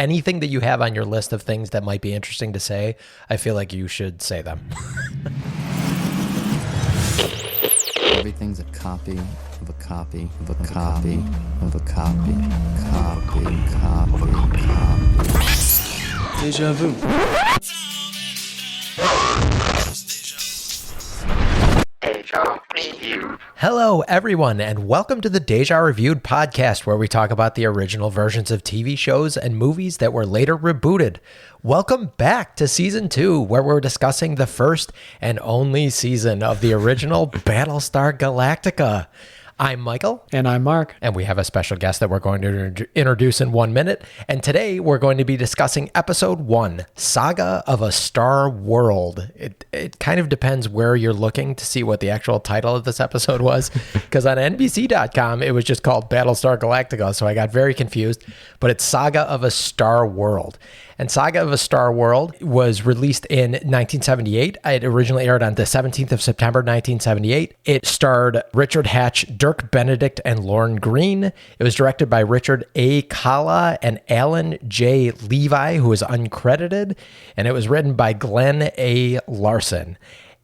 anything that you have on your list of things that might be interesting to say, I feel like you should say them. Everything's a copy of a copy of a copy of a copy. Deja vu. Hello, everyone, and welcome to the Deja Reviewed podcast, where we talk about the original versions of TV shows and movies that were later rebooted. Welcome back to Season 2, where we're discussing the first and only season of the original Battlestar Galactica. I'm Michael. And I'm Mark. And we have a special guest that we're going to introduce in 1 minute. And today we're going to be discussing Episode 1, Saga of a Star World. It kind of depends where you're looking to see what the actual title of this episode was. Because on NBC.com, it was just called Battlestar Galactica. So I got very confused. But it's Saga of a Star World. And Saga of a Star World was released in 1978. It originally aired on the 17th of September, 1978. It starred Richard Hatch, Dirk Benedict, and Lorne Greene. It was directed by Richard A. Kala and Alan J. Levi, who is uncredited. And it was written by Glenn A. Larson.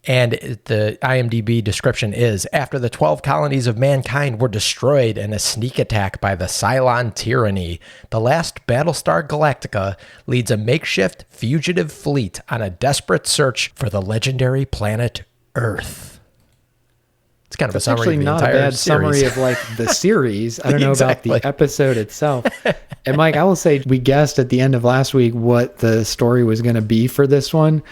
And the IMDb description is, after the 12 colonies of mankind were destroyed in a sneak attack by the Cylon tyranny, the last Battlestar Galactica leads a makeshift fugitive fleet on a desperate search for the legendary planet Earth. It's kind of a summary of the entire not a bad series. Summary of like the series. I don't know Exactly. about the episode itself. And Mike, I will say we guessed at the end of last week what the story was going to be for this one.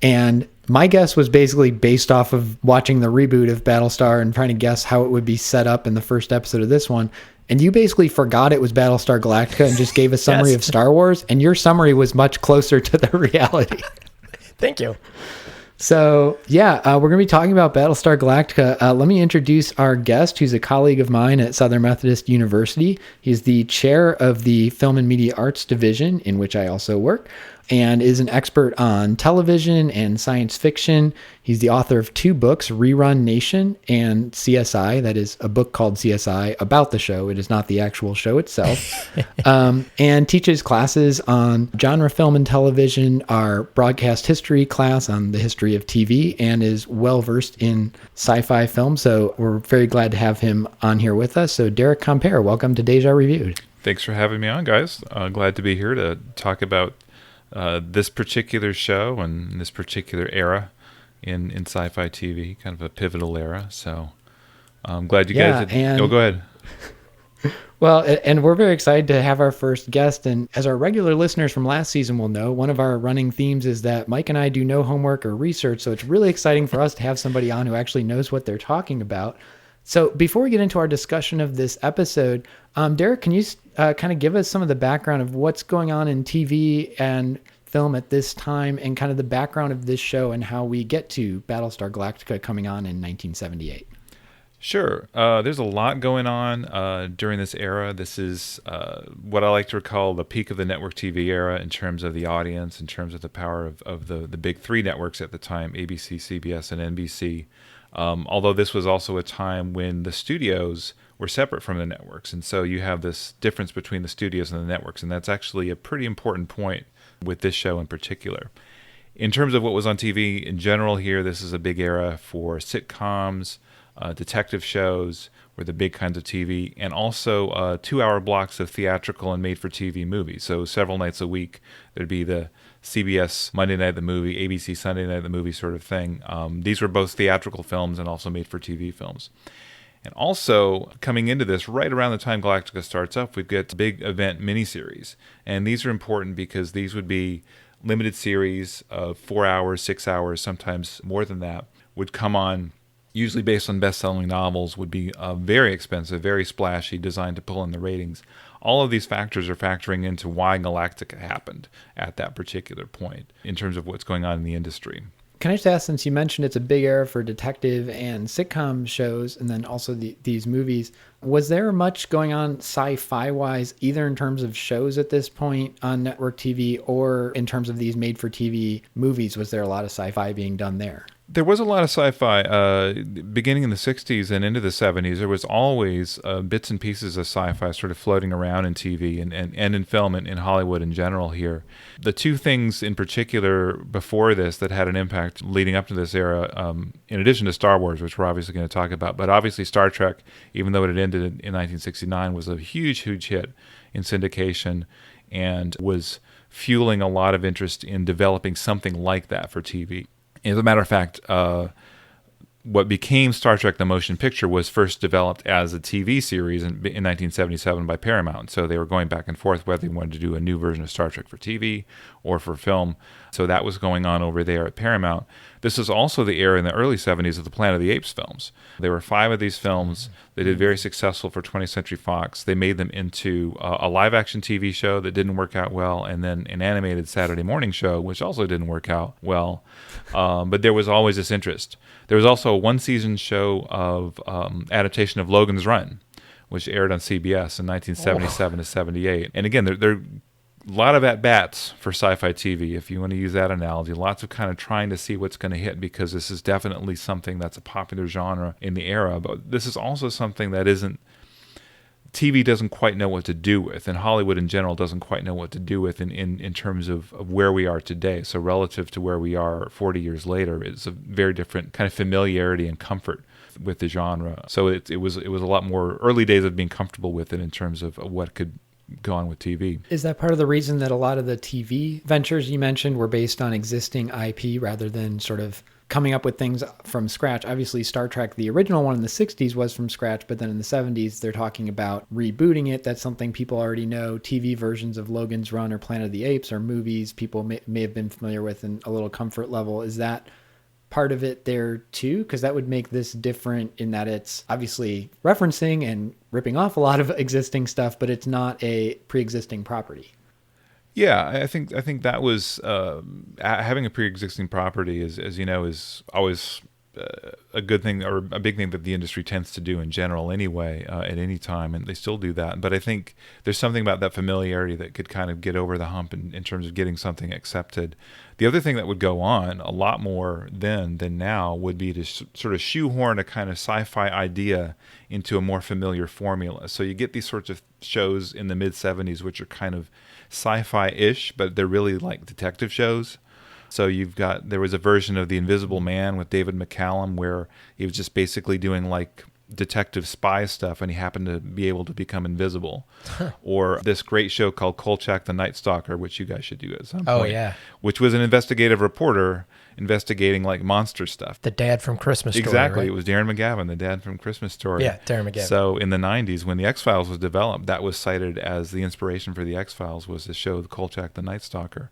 And my guess was basically based off of watching the reboot of Battlestar and trying to guess how it would be set up in the first episode of this one. And you basically forgot it was Battlestar Galactica and just gave a summary Yes. of Star Wars. And your summary was much closer to the reality. Thank you. So, yeah, we're going to be talking about Battlestar Galactica. Let me introduce our guest, who's a colleague of mine at Southern Methodist University. He's the chair of the Film and Media Arts Division, in which I also work, and is an expert on television and science fiction. He's the author of 2 books, Rerun Nation and CSI. That is a book called CSI about the show. It is not the actual show itself. And teaches classes on genre film and television, our broadcast history class on the history of TV, and is well-versed in sci-fi film. So we're very glad to have him on here with us. So Derek Compere, welcome to Deja Reviewed. Thanks for having me on, guys. Glad to be here to talk about this particular show and this particular era in sci-fi TV, kind of a pivotal era. So I'm glad you guys go ahead. Well, and we're very excited to have our first guest. And as our regular listeners from last season will know, one of our running themes is that Mike and I do no homework or research. So it's really exciting for us to have somebody on who actually knows what they're talking about. So before we get into our discussion of this episode, Derek, can you kind of give us some of the background of what's going on in TV and film at this time and kind of the background of this show and how we get to Battlestar Galactica coming on in 1978? Sure. There's a lot going on during this era. This is what I like to recall the peak of the network TV era in terms of the audience, in terms of the power of the big 3 networks at the time, ABC, CBS, and NBC. Although this was also a time when the studios were separate from the networks. And so you have this difference between the studios and the networks. And that's actually a pretty important point with this show in particular. In terms of what was on TV in general here, this is a big era for sitcoms, detective shows were the big kinds of TV, and also 2-hour blocks of theatrical and made-for-TV movies. So several nights a week, there'd be the CBS Monday Night the Movie, ABC Sunday Night the Movie sort of thing. These were both theatrical films and also made-for-TV films. And also, coming into this, right around the time Galactica starts up, we've got big event miniseries. And these are important because these would be limited series of 4 hours, 6 hours, sometimes more than that, would come on, usually based on best-selling novels, would be very expensive, very splashy, designed to pull in the ratings. All of these factors are factoring into why Galactica happened at that particular point in terms of what's going on in the industry. Can I just ask, since you mentioned it's a big era for detective and sitcom shows, and then also these movies, was there much going on sci-fi wise, either in terms of shows at this point on network TV or in terms of these made for TV movies? Was there a lot of sci-fi being done there? There was a lot of sci-fi beginning in the 60s and into the 70s. There was always bits and pieces of sci-fi sort of floating around in TV and in film and in Hollywood in general here. The two things in particular before this that had an impact leading up to this era, in addition to Star Wars, which we're obviously going to talk about, but obviously Star Trek, even though it had ended in 1969, was a huge, huge hit in syndication and was fueling a lot of interest in developing something like that for TV. As a matter of fact, what became Star Trek the Motion Picture was first developed as a TV series in 1977 by Paramount. So they were going back and forth whether they wanted to do a new version of Star Trek for TV or for film. So that was going on over there at Paramount. This is also the era in the early 70s of the Planet of the Apes films. There were 5 of these films. They did very successful for 20th Century Fox. They made them into a live-action TV show that didn't work out well, and then an animated Saturday morning show, which also didn't work out well. But there was always this interest. There was also a one-season show of adaptation of Logan's Run, which aired on CBS in 1977 to 78. And again, there a lot of at-bats for sci-fi TV, if you want to use that analogy. Lots of kind of trying to see what's going to hit, because this is definitely something that's a popular genre in the era. But this is also something that TV doesn't quite know what to do with, and Hollywood in general doesn't quite know what to do with in terms of where we are today. So relative to where we are 40 years later, it's a very different kind of familiarity and comfort with the genre. So it was a lot more early days of being comfortable with it in terms of what could go on with TV. Is that part of the reason that a lot of the TV ventures you mentioned were based on existing IP rather than sort of coming up with things from scratch? Obviously, Star Trek, the original one in the 60s, was from scratch, but then in the 70s, they're talking about rebooting it. That's something people already know. TV versions of Logan's Run or Planet of the Apes are movies people may have been familiar with in a little comfort level. Is that part of it there too? Because that would make this different in that it's obviously referencing and ripping off a lot of existing stuff, but it's not a pre-existing property. Yeah, I think that was having a pre-existing property is, as you know, is always a good thing, or a big thing that the industry tends to do in general anyway, at any time, and they still do that. But I think there's something about that familiarity that could kind of get over the hump in terms of getting something accepted. The other thing that would go on a lot more then than now would be to sort of shoehorn a kind of sci-fi idea into a more familiar formula. So you get these sorts of shows in the mid-70s which are kind of sci-fi-ish, but they're really like detective shows. So there was a version of The Invisible Man with David McCallum where he was just basically doing like detective spy stuff, and he happened to be able to become invisible. Or this great show called Kolchak the Night Stalker, which you guys should do at some point. Oh, yeah. Which was an investigative reporter investigating like monster stuff. The dad from Christmas Story, Exactly. right? It was Darren McGavin, the dad from Christmas Story. Yeah, Darren McGavin. So in the 90s, when the X-Files was developed, that was cited as the inspiration for the X-Files, was the show Kolchak the Night Stalker.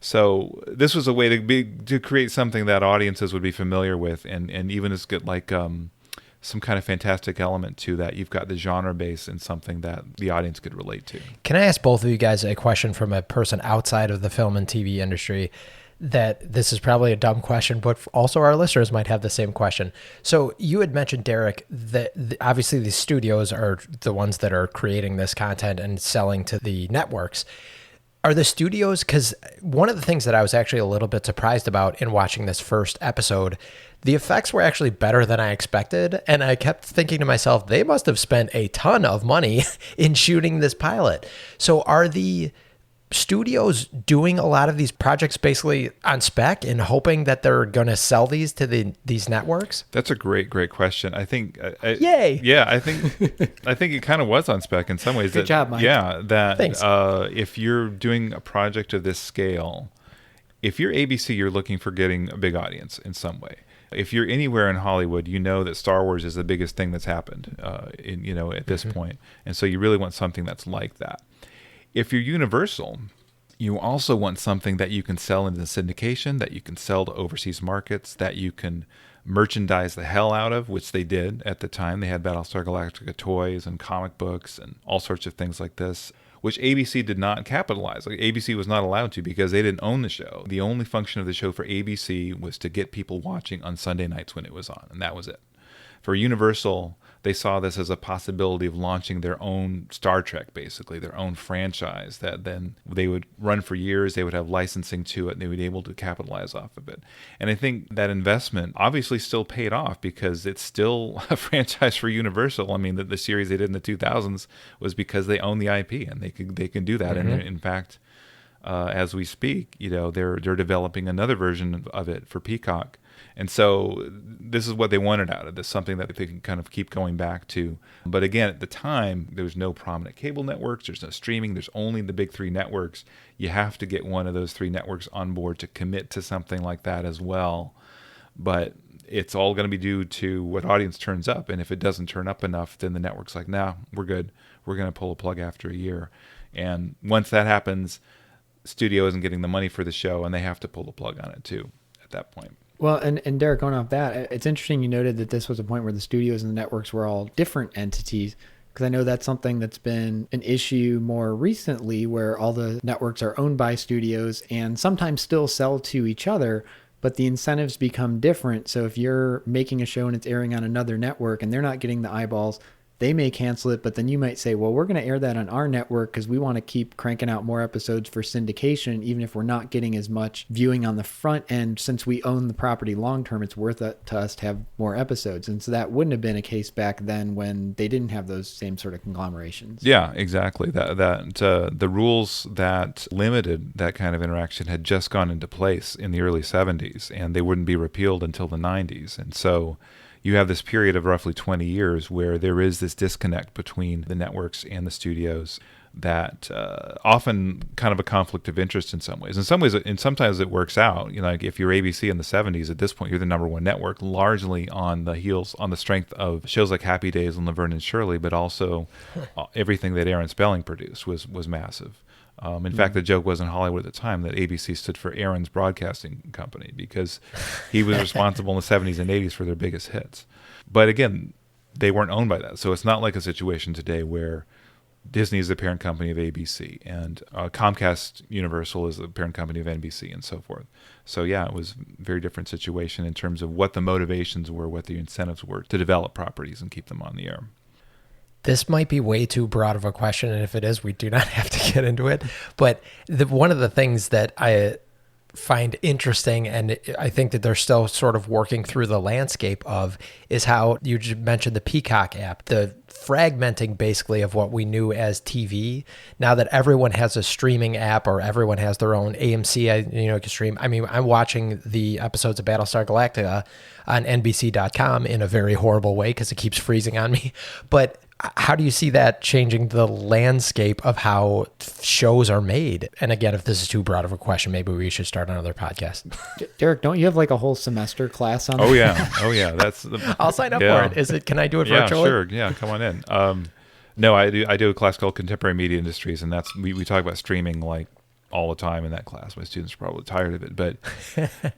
So this was a way to create something that audiences would be familiar with, and even just get like some kind of fantastic element to that. You've got the genre base and something that the audience could relate to. Can I ask both of you guys a question from a person outside of the film and TV industry? That this is probably a dumb question, but also our listeners might have the same question. So you had mentioned, Derek, that obviously the studios are the ones that are creating this content and selling to the networks. Are the studios, because one of the things that I was actually a little bit surprised about in watching this first episode, the effects were actually better than I expected. And I kept thinking to myself, they must have spent a ton of money in shooting this pilot. So are the studios doing a lot of these projects basically on spec and hoping that they're going to sell these to these networks? That's a great question. I think Yay. Yeah, I think it kind of was on spec in some ways. Good job, Mike. Yeah, that Thanks. If you're doing a project of this scale, if you're ABC, you're looking for getting a big audience in some way. If you're anywhere in Hollywood, you know that Star Wars is the biggest thing that's happened at this point. And so you really want something that's like that. If you're Universal, you also want something that you can sell into syndication, that you can sell to overseas markets, that you can merchandise the hell out of, which they did at the time. They had Battlestar Galactica toys and comic books and all sorts of things like this, which ABC did not capitalize. Like ABC was not allowed to, because they didn't own the show. The only function of the show for ABC was to get people watching on Sunday nights when it was on, and that was it. For Universal, they saw this as a possibility of launching their own Star Trek, basically their own franchise that then they would run for years. They would have licensing to it, and they would be able to capitalize off of it. And I think that investment obviously still paid off because it's still a franchise for Universal. I mean, the series they did in the 2000s was because they own the IP, and they can do that. And in fact, as we speak, they're developing another version of it for Peacock. And so this is what they wanted out of this, something that they can kind of keep going back to. But again, at the time, there was no prominent cable networks. There's no streaming. There's only the big three networks. You have to get one of those three networks on board to commit to something like that as well. But it's all going to be due to what audience turns up. And if it doesn't turn up enough, then the network's like, nah, we're good. We're going to pull a plug after a year. And once that happens, studio isn't getting the money for the show, and they have to pull the plug on it too at that point. Well, and Derek, going off that, it's interesting you noted that this was a point where the studios and the networks were all different entities, because I know that's something that's been an issue more recently, where all the networks are owned by studios and sometimes still sell to each other, but the incentives become different. So if you're making a show and it's airing on another network and they're not getting the eyeballs, they may cancel it, but then you might say, well, we're going to air that on our network because we want to keep cranking out more episodes for syndication, even if we're not getting as much viewing on the front end. Since we own the property long term, it's worth it to us to have more episodes. And so that wouldn't have been a case back then when they didn't have those same sort of conglomerations. Yeah, exactly. The rules that limited that kind of interaction had just gone into place in the early 70s, and they wouldn't be repealed until the 90s. And so you have this period of roughly 20 years where there is this disconnect between the networks and the studios that often kind of a conflict of interest in some ways. In some ways, and sometimes it works out. Like if you're ABC in the 70s, at this point, you're the number one network, largely on the strength of shows like Happy Days and Laverne and Shirley, but also everything that Aaron Spelling produced was massive. In fact, the joke was in Hollywood at the time that ABC stood for Aaron's Broadcasting Company because he was responsible in the 70s and 80s for their biggest hits. But again, they weren't owned by that. So it's not like a situation today where Disney is the parent company of ABC and Comcast Universal is the parent company of NBC and so forth. So yeah, it was a very different situation in terms of what the motivations were, what the incentives were to develop properties and keep them on the air. This might be way too broad of a question, and if it is, we do not have to get into it. But one of the things that I find interesting, and I think that they're still sort of working through the landscape of, is how you just mentioned the Peacock app, the fragmenting basically of what we knew as TV. Now that everyone has a streaming app or everyone has their own AMC, can stream. I mean, I'm watching the episodes of Battlestar Galactica on NBC.com in a very horrible way because it keeps freezing on me. But how do you see that changing the landscape of how shows are made? And again, if this is too broad of a question, maybe we should start another podcast. Derek, don't you have like a whole semester class on Oh that? yeah. I'll sign up for it. Can I do it virtually? Yeah, sure. Yeah, come on in. No, I do a class called Contemporary Media Industries, and that's we talk about streaming like all the time in that class. My students are probably tired of it, but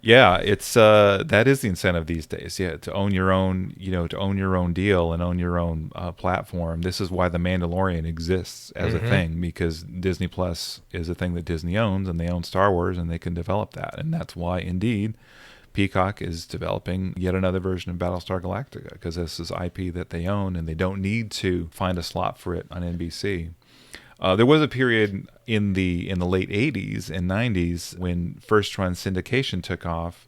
yeah, it's that is the incentive these days. Yeah, to own your own, to own your own deal and own your own platform. This is why The Mandalorian exists as a thing, because Disney Plus is a thing that Disney owns, and they own Star Wars, and they can develop that, and that's why indeed Peacock is developing yet another version of Battlestar Galactica, because this is IP that they own, and they don't need to find a slot for it on NBC. There was a period in the late 80s and 90s when first run syndication took off,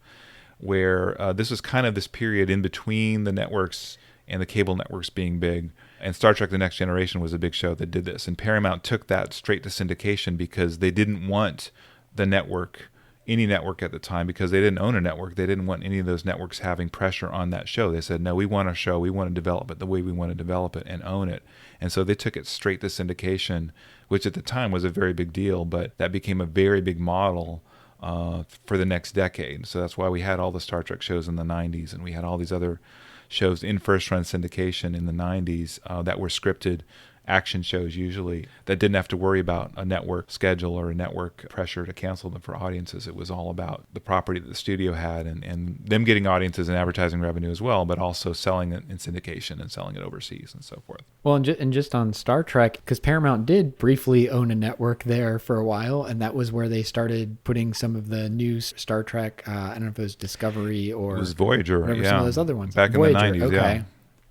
where this was kind of this period in between the networks and the cable networks being big. And Star Trek The Next Generation was a big show that did this. And Paramount took that straight to syndication because they didn't want the network, any network at the time, because they didn't own a network. They didn't want any of those networks having pressure on that show. They said, no, we want a show. We want to develop it the way we want to develop it and own it. And so they took it straight to syndication, which at the time was a very big deal, but that became a very big model for the next decade. So that's why we had all the Star Trek shows in the 90s, and we had all these other shows in first-run syndication in the 90s that were scripted action shows usually that didn't have to worry about a network schedule or a network pressure to cancel them for audiences. It was all about the property that the studio had and them getting audiences and advertising revenue as well, but also selling it in syndication and selling it overseas and so forth. Well, and just on Star Trek, because Paramount did briefly own a network there for a while, and that was where they started putting some of the new Star Trek, I don't know if it was Discovery or... It was Voyager, some of those other ones. Back Voyager, in the 90s, okay. yeah.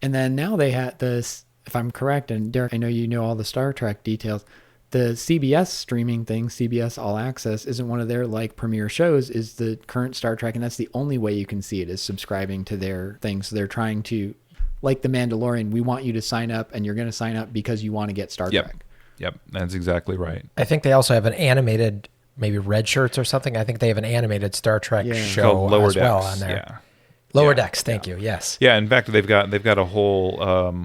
And then now they had this, if I'm correct, and Derek, I know you know all the Star Trek details, the CBS streaming thing, CBS All Access, isn't one of their like premiere shows, is the current Star Trek. And that's the only way you can see it, is subscribing to their thing. So they're trying to, like The Mandalorian, we want you to sign up, and you're going to sign up because you want to get Star Trek. Yep, that's exactly right. I think they also have an animated, maybe Red Shirts or something. I think they have an animated Star Trek show Called Lower as well Decks, on there. yeah. Lower Decks, thank you. Yes. Yeah, in fact, they've got a whole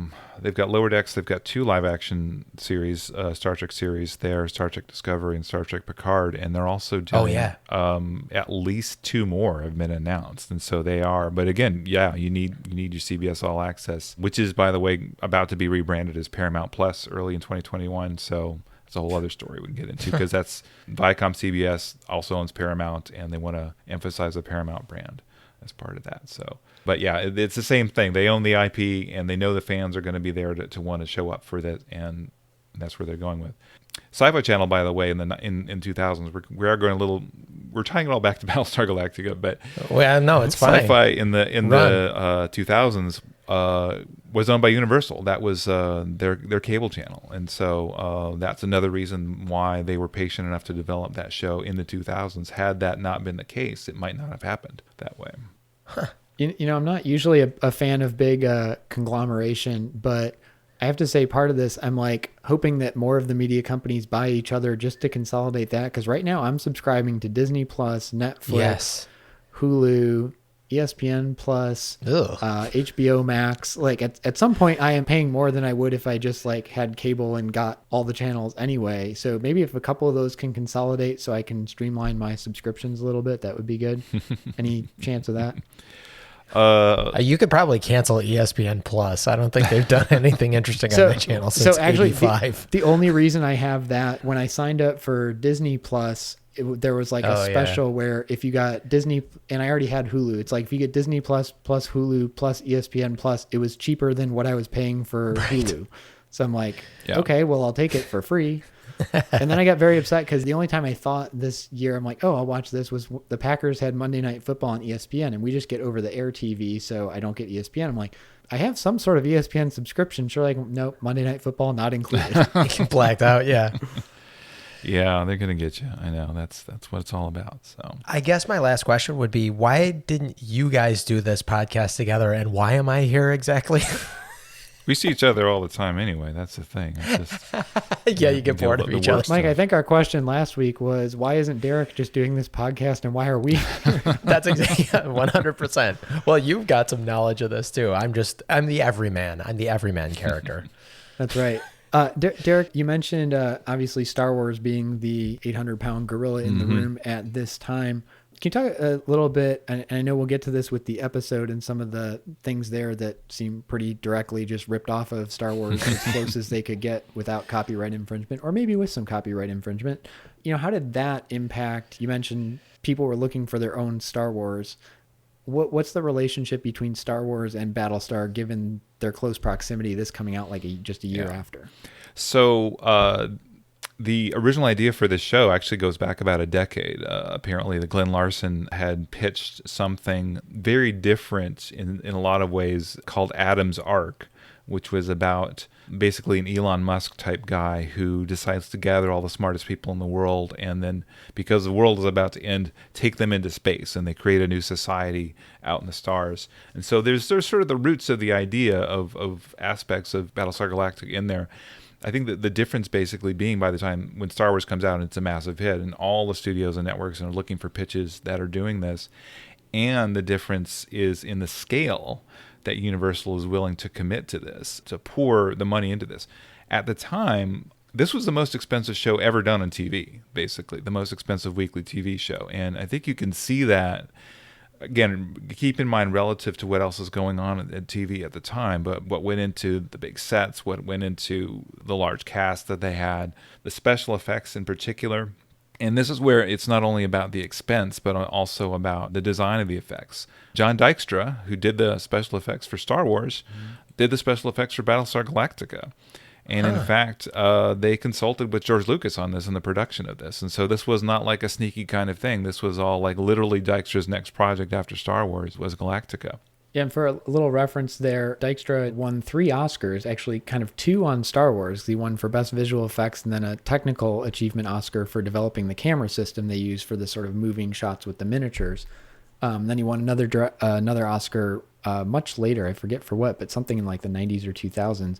they've got Lower Decks. They've got 2 live action series, Star Trek series there, Star Trek Discovery and Star Trek Picard, and they're also doing at least 2 more have been announced, and so they are. But again, you need your CBS All Access, which is, by the way, about to be rebranded as Paramount Plus early in 2021. So it's a whole other story we can get into, because that's Viacom CBS also owns Paramount, and they want to emphasize the Paramount brand as part of that. So, but yeah, it's the same thing. They own the IP, and they know the fans are going to be there to want to show up for that, and that's where they're going with. Sci-Fi Channel, by the way, in 2000s, we are going a little. We're tying it all back to Battlestar Galactica, but no, it's fine. Sci-Fi in the 2000s was owned by Universal. That was their cable channel, and so that's another reason why they were patient enough to develop that show in the 2000s. Had that not been the case, it might not have happened that way. You know, I'm not usually a fan of big conglomeration, but I have to say part of this, I'm like hoping that more of the media companies buy each other just to consolidate that. Because right now I'm subscribing to Disney Plus, Netflix, Hulu, ESPN Plus, HBO Max. Like at some point I am paying more than I would if I just like had cable and got all the channels anyway. So maybe if a couple of those can consolidate so I can streamline my subscriptions a little bit, that would be good. Any chance of that? You could probably cancel ESPN Plus. I don't think they've done anything interesting on the channel since actually, 85. The only reason I have that, when I signed up for Disney Plus, there was like a special where if you got Disney, and I already had Hulu, it's like if you get Disney Plus Hulu plus ESPN Plus, it was cheaper than what I was paying for Hulu. So I'm like, okay, well, I'll take it for free. And then I got very upset because the only time I thought this year, I'm like, oh, I'll watch this, was the Packers had Monday Night Football on ESPN, and we just get over the air TV, so I don't get ESPN. I'm like, I have some sort of ESPN subscription. Sure, like, nope, Monday Night Football not included. Blacked out, yeah. Yeah, they're gonna get you. I know, that's what it's all about. So I guess my last question would be, why didn't you guys do this podcast together, and why am I here exactly? we see each other all the time anyway. That's the thing. It's just, you get bored of each other. Mike, I think our question last week was, why isn't Derek just doing this podcast, and why are we? That's exactly 100%. Well, you've got some knowledge of this too. I'm the everyman. I'm the everyman character. That's right. Derek, you mentioned obviously Star Wars being the 800-pound gorilla in the room at this time. Can you talk a little bit, and I know we'll get to this with the episode and some of the things there that seem pretty directly just ripped off of Star Wars as close as they could get without copyright infringement, or maybe with some copyright infringement. You know, how did that impact? You mentioned people were looking for their own Star Wars. What's the relationship between Star Wars and Battlestar, given their close proximity, this coming out like just a year after? So the original idea for this show actually goes back about a decade. Apparently, Glenn Larson had pitched something very different in a lot of ways called Adam's Arc, which was about basically an Elon Musk type guy who decides to gather all the smartest people in the world, and then, because the world is about to end, take them into space, and they create a new society out in the stars. And so there's sort of the roots of the idea of aspects of Battlestar Galactica in there. I think that the difference basically being, by the time when Star Wars comes out and it's a massive hit, and all the studios and networks are looking for pitches that are doing this, and the difference is in the scale that Universal is willing to commit to this, to pour the money into this. At the time, this was the most expensive show ever done on TV, basically, the most expensive weekly TV show. And I think you can see that, again, keep in mind relative to what else is going on at TV at the time, but what went into the big sets, what went into the large cast that they had, the special effects in particular. And this is where it's not only about the expense, but also about the design of the effects. John Dykstra, who did the special effects for Star Wars, did the special effects for Battlestar Galactica. And in fact, they consulted with George Lucas on this in the production of this. And so this was not like a sneaky kind of thing. This was all like literally Dykstra's next project after Star Wars was Galactica. Yeah, and for a little reference there, Dykstra won 3 Oscars, actually kind of 2 on Star Wars. He won for Best Visual Effects and then a Technical Achievement Oscar for developing the camera system they use for the sort of moving shots with the miniatures. Then he won another Oscar much later, I forget for what, but something in like the 90s or 2000s.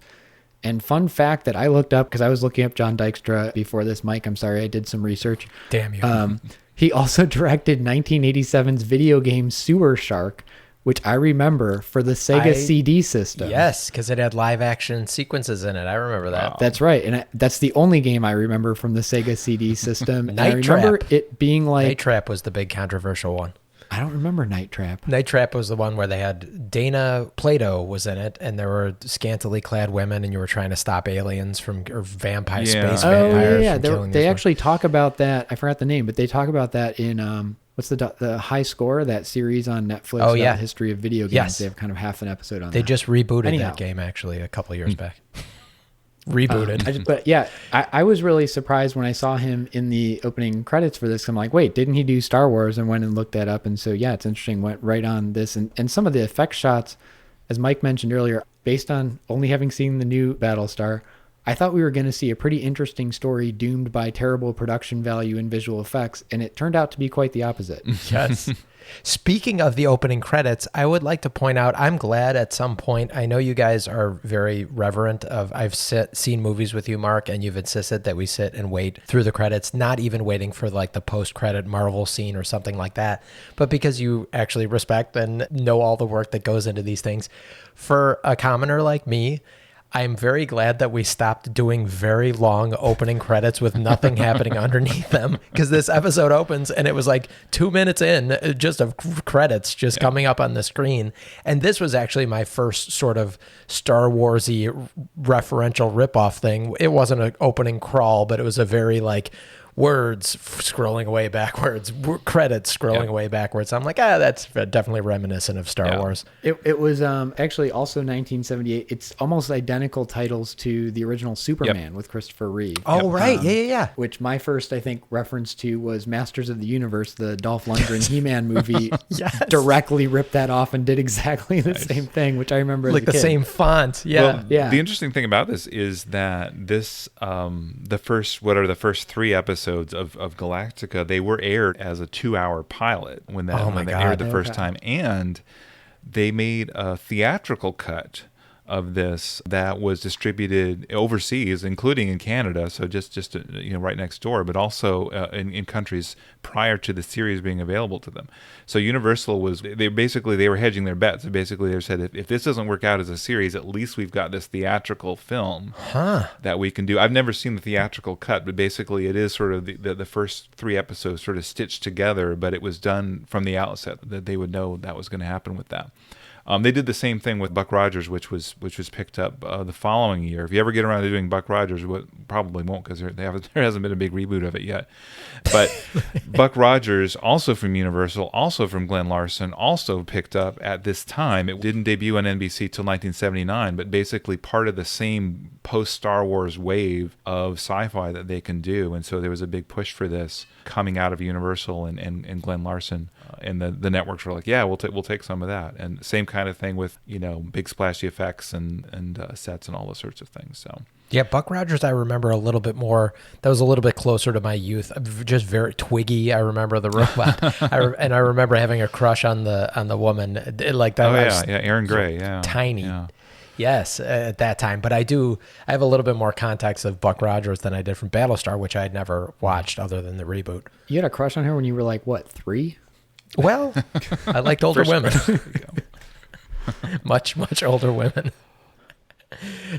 And fun fact that I looked up, because I was looking up John Dykstra before this, Mike, I'm sorry, I did some research. Damn you. He also directed 1987's video game Sewer Shark, which I remember for the Sega CD system. Yes, because it had live action sequences in it. I remember that. That's right. And that's the only game I remember from the Sega CD system. And I Night remember Trap. it being like... Night Trap was the big controversial one. I don't remember Night Trap. Night Trap was the one where they had Dana Plato was in it, and there were scantily clad women, and you were trying to stop aliens from, or vampire, space vampires from killing They these actually talk about that. I forgot the name, but they talk about that in... what's the High Score, that series on Netflix? Oh, yeah. History of video games. Yes. They have kind of half an episode on They that. just rebooted Anyhow. that game, actually, a couple of years back. Rebooted. But yeah, I was really surprised when I saw him in the opening credits for this. I'm like, wait, didn't he do Star Wars? And went and looked that up. And so, yeah, it's interesting. Went right on this. And some of the effect shots, as Mike mentioned earlier, based on only having seen the new Battlestar, I thought we were going to see a pretty interesting story doomed by terrible production value and visual effects. And it turned out to be quite the opposite. Yes. Speaking of the opening credits, I would like to point out, I'm glad at some point, I know you guys are very reverent of, I've seen movies with you, Mark, and you've insisted that we sit and wait through the credits, not even waiting for like the post-credit Marvel scene or something like that, but because you actually respect and know all the work that goes into these things. For a commoner like me, I'm very glad that we stopped doing very long opening credits with nothing happening underneath them, because this episode opens and it was like 2 minutes in just of credits just coming up on the screen. And this was actually my first sort of Star Wars-y referential ripoff thing. It wasn't an opening crawl, but it was a very like words scrolling away backwards, credits scrolling away backwards. I'm like, that's definitely reminiscent of Star Wars. It was actually also 1978. It's almost identical titles to the original Superman with Christopher Reeve. Oh, right. Yeah. Which my first, I think, reference to was Masters of the Universe, the Dolph Lundgren He-Man movie. Yes. Directly ripped that off and did exactly the same thing, which I remember Like as a the kid. same font. Yeah. Well, Yeah. The interesting thing about this is that this, the first 3 episodes of Galactica, they were aired as a 2-hour pilot when they aired the first time, and they made a theatrical cut of this that was distributed overseas, including in Canada, so just right next door, but also in countries prior to the series being available to them. So Universal they were hedging their bets. Basically, they said if this doesn't work out as a series, at least we've got this theatrical film that we can do. I've never seen the theatrical cut, but basically it is sort of the first 3 episodes sort of stitched together, but it was done from the outset that they would know that was going to happen with that. They did the same thing with Buck Rogers, which was picked up the following year. If you ever get around to doing Buck Rogers, probably won't, because there hasn't been a big reboot of it yet. But Buck Rogers, also from Universal, also from Glenn Larson, also picked up at this time. It didn't debut on NBC till 1979, but basically part of the same post-Star Wars wave of sci-fi that they can do. And so there was a big push for this coming out of Universal and Glenn Larson. And the networks were like, yeah, we'll take some of that. And same kind of thing with, big splashy effects and sets and all those sorts of things. So yeah, Buck Rogers, I remember a little bit more. That was a little bit closer to my youth. Just very twiggy. I remember the robot. I remember having a crush on the woman like that. Oh yeah, Aaron Gray. Yeah, tiny. Yeah. Yes, at that time. But I have a little bit more context of Buck Rogers than I did from Battlestar, which I had never watched other than the reboot. You had a crush on her when you were like, what, 3? Well, I liked older women. much older women.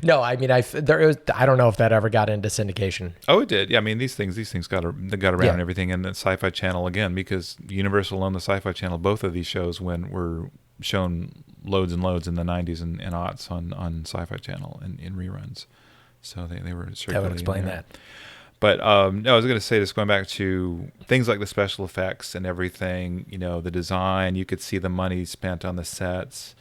No, I mean, I don't know if that ever got into syndication. Oh, it did. Yeah, I mean, these things got around Yeah. and everything, and the Sci-Fi Channel again, because Universal owned the Sci-Fi Channel. Both of these shows were shown loads and loads in the 90s and aughts on Sci-Fi Channel in reruns. So they were circulating. That would explain there. that. But no, I was going to say, just going back to things like the special effects and everything, the design, you could see the money spent on the sets,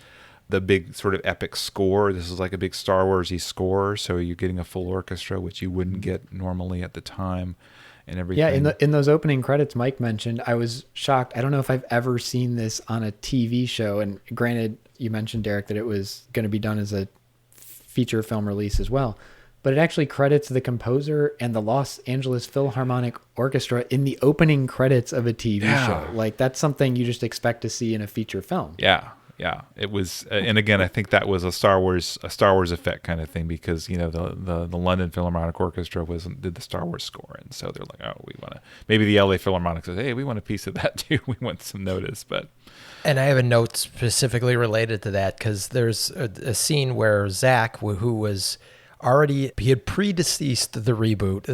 the big sort of epic score. This is like a big Star Wars-y score, so you're getting a full orchestra, which you wouldn't get normally at the time. and everything. Yeah, in those opening credits Mike mentioned, I was shocked. I don't know if I've ever seen this on a TV show. And granted, you mentioned, Derek, that it was going to be done as a feature film release as well. But it actually credits the composer and the Los Angeles Philharmonic Orchestra in the opening credits of a TV show. Like, that's something you just expect to see in a feature film. Yeah. Yeah, it was, and again, I think that was a Star Wars effect kind of thing, because the London Philharmonic Orchestra did the Star Wars score, and so they're like, oh, we want to. Maybe the LA Philharmonic says, hey, we want a piece of that too. We want some notice, but. And I have a note specifically related to that, because there's a scene where Zach, who was he had predeceased the reboot,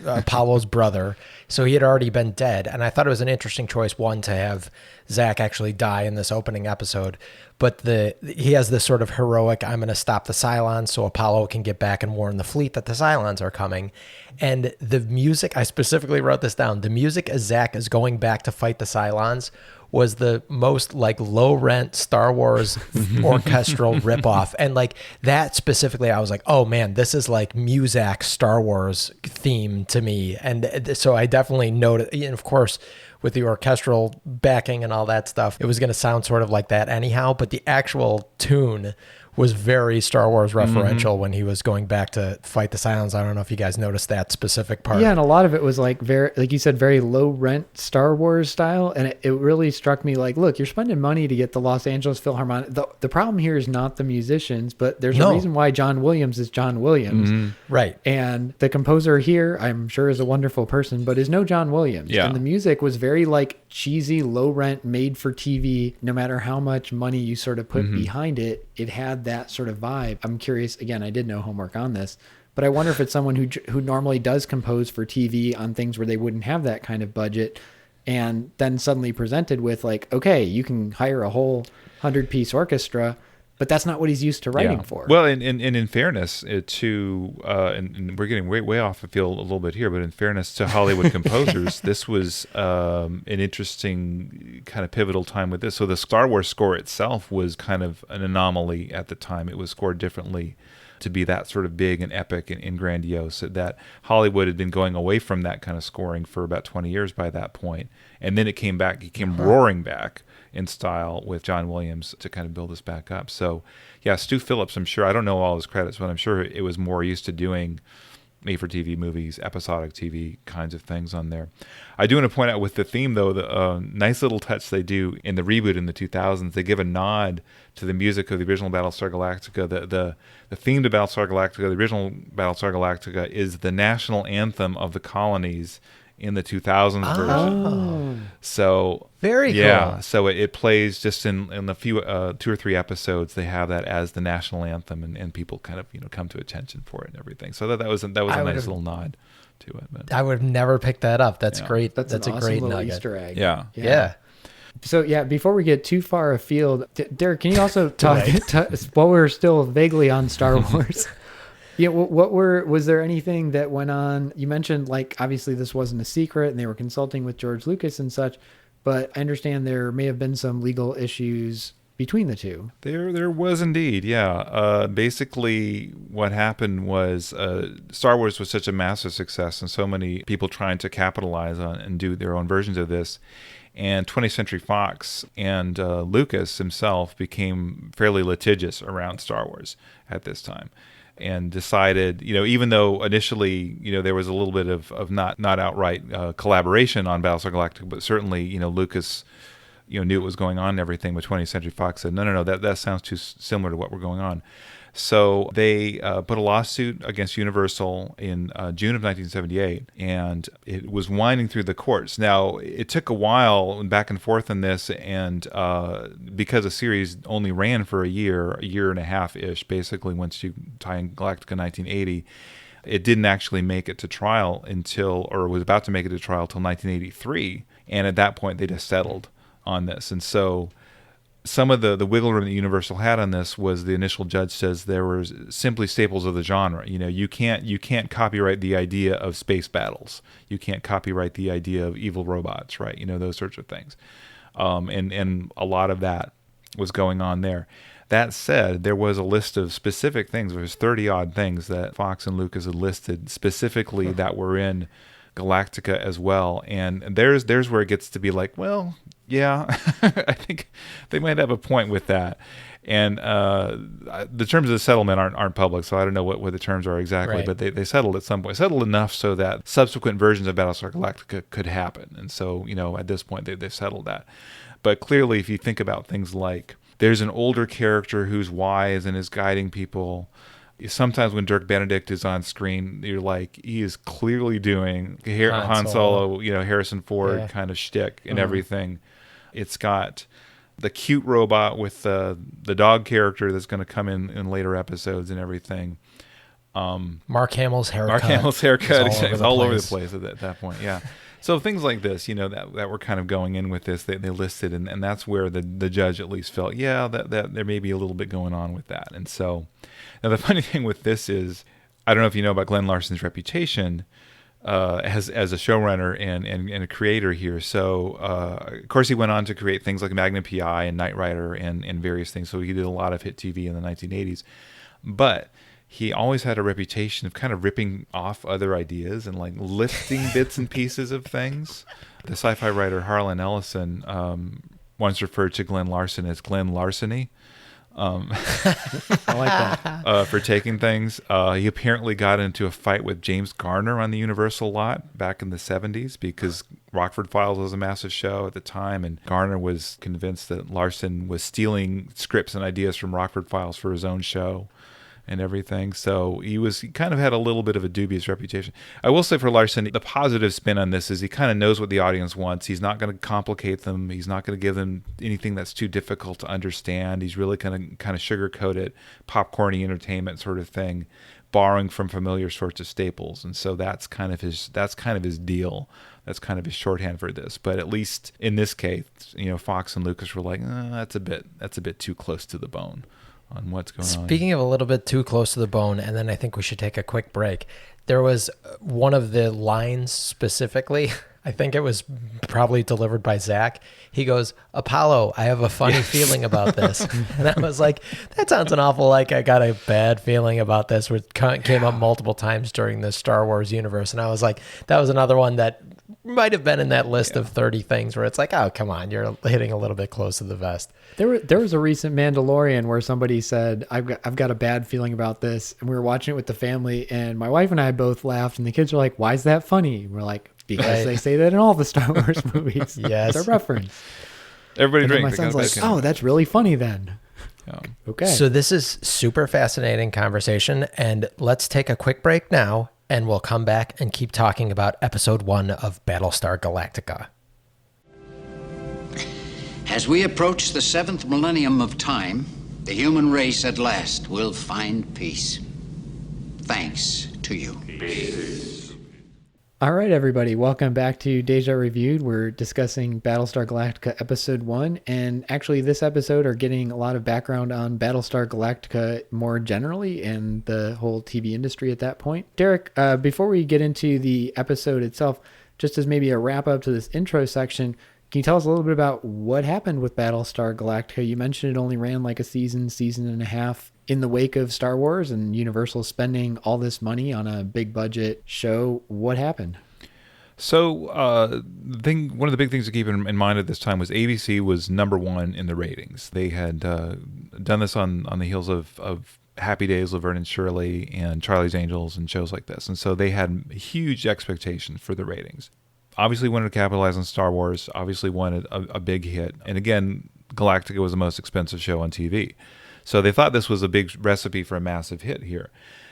Apollo's brother, so he had already been dead. And I thought it was an interesting choice, one, to have Zach actually die in this opening episode, but he has this sort of heroic, I'm going to stop the Cylons so Apollo can get back and warn the fleet that the Cylons are coming. And the music, I specifically wrote this down, the music as Zach is going back to fight the Cylons was the most like low rent Star Wars orchestral ripoff. And like that specifically, I was like, oh man, this is like Muzak Star Wars theme to me. And so I definitely noted, and of course, with the orchestral backing and all that stuff, it was going to sound sort of like that anyhow, but the actual tune was very Star Wars referential when he was going back to fight the Cylons. I don't know if you guys noticed that specific part. Yeah, and a lot of it was like very, like you said, very low rent Star Wars style. And it really struck me like, look, you're spending money to get the Los Angeles Philharmonic. The problem here is not the musicians, but there's a reason why John Williams is John Williams. Right. And the composer here, I'm sure, is a wonderful person, but is no John Williams. Yeah. And the music was very like cheesy, low rent, made for TV. No matter how much money you sort of put behind it, it had that sort of vibe. I'm curious, again, I did no homework on this, but I wonder if it's someone who normally does compose for TV on things where they wouldn't have that kind of budget, and then suddenly presented with like, okay, you can hire a whole 100-piece orchestra, but that's not what he's used to writing for. Well, and in fairness to, and we're getting way off the field a little bit here, but in fairness to Hollywood composers, this was an interesting kind of pivotal time with this. So the Star Wars score itself was kind of an anomaly at the time. It was scored differently to be that sort of big and epic and grandiose, that Hollywood had been going away from that kind of scoring for about 20 years by that point. And then it came roaring back in style with John Williams to kind of build us back up. So yeah, Stu Phillips, I'm sure, I don't know all his credits, but I'm sure it was more used to doing made-for-TV movies, episodic TV kinds of things on there. I do want to point out with the theme, though, the nice little touch they do in the reboot in the 2000s. They give a nod to the music of the original Battlestar Galactica. The theme to Battlestar Galactica, the original Battlestar Galactica, is the national anthem of the colonies in the 2000s version. So very cool. Yeah, so it plays just in the few 2 or 3 episodes. They have that as the national anthem, and people kind of come to attention for it and everything. So that was a nice little nod to it. But I would have never picked that up. That's great. That's a an awesome great little nugget. Easter egg. Yeah. So yeah, before we get too far afield, Derek, can you also talk while we're still vaguely on Star Wars? Yeah, was there anything that went on? You mentioned, like, obviously this wasn't a secret and they were consulting with George Lucas and such, but I understand there may have been some legal issues between the two. There was indeed, yeah. Basically, what happened was Star Wars was such a massive success and so many people trying to capitalize on and do their own versions of this. And 20th Century Fox and Lucas himself became fairly litigious around Star Wars at this time, and decided, even though initially, there was a little bit of not outright collaboration on Battlestar Galactica, but certainly, Lucas, knew what was going on and everything, but 20th Century Fox said, no, that sounds too similar to what we're going on. So they put a lawsuit against Universal in June of 1978, and it was winding through the courts. Now, it took a while back and forth on this, and because the series only ran for a year and a half-ish, basically, once you tie in Galactica 1980, it didn't actually make it to trial or was about to make it to trial until 1983, and at that point, they just settled on this. And so some of the wiggle room that Universal had on this was the initial judge says there were simply staples of the genre. You can't copyright the idea of space battles. You can't copyright the idea of evil robots, right? Those sorts of things. And a lot of that was going on there. That said, there was a list of specific things. There was 30 odd things that Fox and Lucas had listed specifically that were in Galactica as well. And there's where it gets to be like, well, yeah, I think they might have a point with that. And the terms of the settlement aren't public, so I don't know what the terms are exactly, Right. but they settled at some point. Settled enough so that subsequent versions of Battlestar Galactica could happen. And so, at this point, they settled that. But clearly, if you think about things like there's an older character who's wise and is guiding people. Sometimes when Dirk Benedict is on screen, you're like, he is clearly doing Han Solo, Harrison Ford kind of shtick and everything. It's got the cute robot with the dog character that's going to come in later episodes and everything. Mark Hamill's haircut. Mark Hamill's haircut is is all over the place at that point. Yeah. So things like this, that were kind of going in with this, they listed, and that's where the judge at least felt, that there may be a little bit going on with that. And so, now the funny thing with this is, I don't know if you know about Glenn Larson's reputation as a showrunner and a creator here. So, of course, he went on to create things like Magnum PI and Knight Rider and various things. So he did a lot of hit TV in the 1980s. But he always had a reputation of kind of ripping off other ideas and like lifting bits and pieces of things. The sci-fi writer Harlan Ellison once referred to Glenn Larson as Glenn Larceny. I like that. For taking things. He apparently got into a fight with James Garner on the Universal lot back in the 70s because Rockford Files was a massive show at the time, and Garner was convinced that Larson was stealing scripts and ideas from Rockford Files for his own show and everything. So he kind of had a little bit of a dubious reputation. I will say for Larson, the positive spin on this is he kind of knows what the audience wants. He's not going to complicate them. He's not going to give them anything that's too difficult to understand. He's really going to kind of sugarcoat it, popcorny entertainment sort of thing, borrowing from familiar sorts of staples. And so that's kind of his deal. That's kind of his shorthand for this. But at least in this case, Fox and Lucas were like, that's a bit too close to the bone on what's going on. Speaking of a little bit too close to the bone, and then I think we should take a quick break. There was one of the lines specifically, I think it was probably delivered by Zach. He goes, "Apollo, I have a funny feeling about this." And I was like, that sounds an awful like I got a bad feeling about this, which came up multiple times during the Star Wars universe. And I was like, that was another one that might have been in that list of 30 things where it's like, oh, come on, you're hitting a little bit close to the vest. There was a recent Mandalorian where somebody said, I've got a bad feeling about this. And we were watching it with the family, and my wife and I both laughed, and the kids were like, why is that funny? And we're like, because they say that in all the Star Wars movies. Yes. It's a reference. Everybody drink. My son's like, oh, that's really funny then. Yeah. Okay. So this is super fascinating conversation, and let's take a quick break now, and we'll come back and keep talking about episode 1 of Battlestar Galactica. As we approach the 7th millennium of time, the human race at last will find peace. Thanks to you. All right, everybody. Welcome back to Deja Reviewed. We're discussing Battlestar Galactica Episode 1. And actually, this episode are getting a lot of background on Battlestar Galactica more generally and the whole TV industry at that point. Derek, before we get into the episode itself, just as maybe a wrap up to this intro section, can you tell us a little bit about what happened with Battlestar Galactica? You mentioned it only ran like a season and a half in the wake of Star Wars and Universal spending all this money on a big budget show. What happened? So one of the big things to keep in mind at this time was ABC was number 1 in the ratings. They had done this on the heels of Happy Days, Laverne and Shirley, and Charlie's Angels, and shows like this. And so they had huge expectations for the ratings. Obviously wanted to capitalize on Star Wars, obviously wanted a big hit. And again, Galactica was the most expensive show on TV. So they thought this was a big recipe for a massive hit here.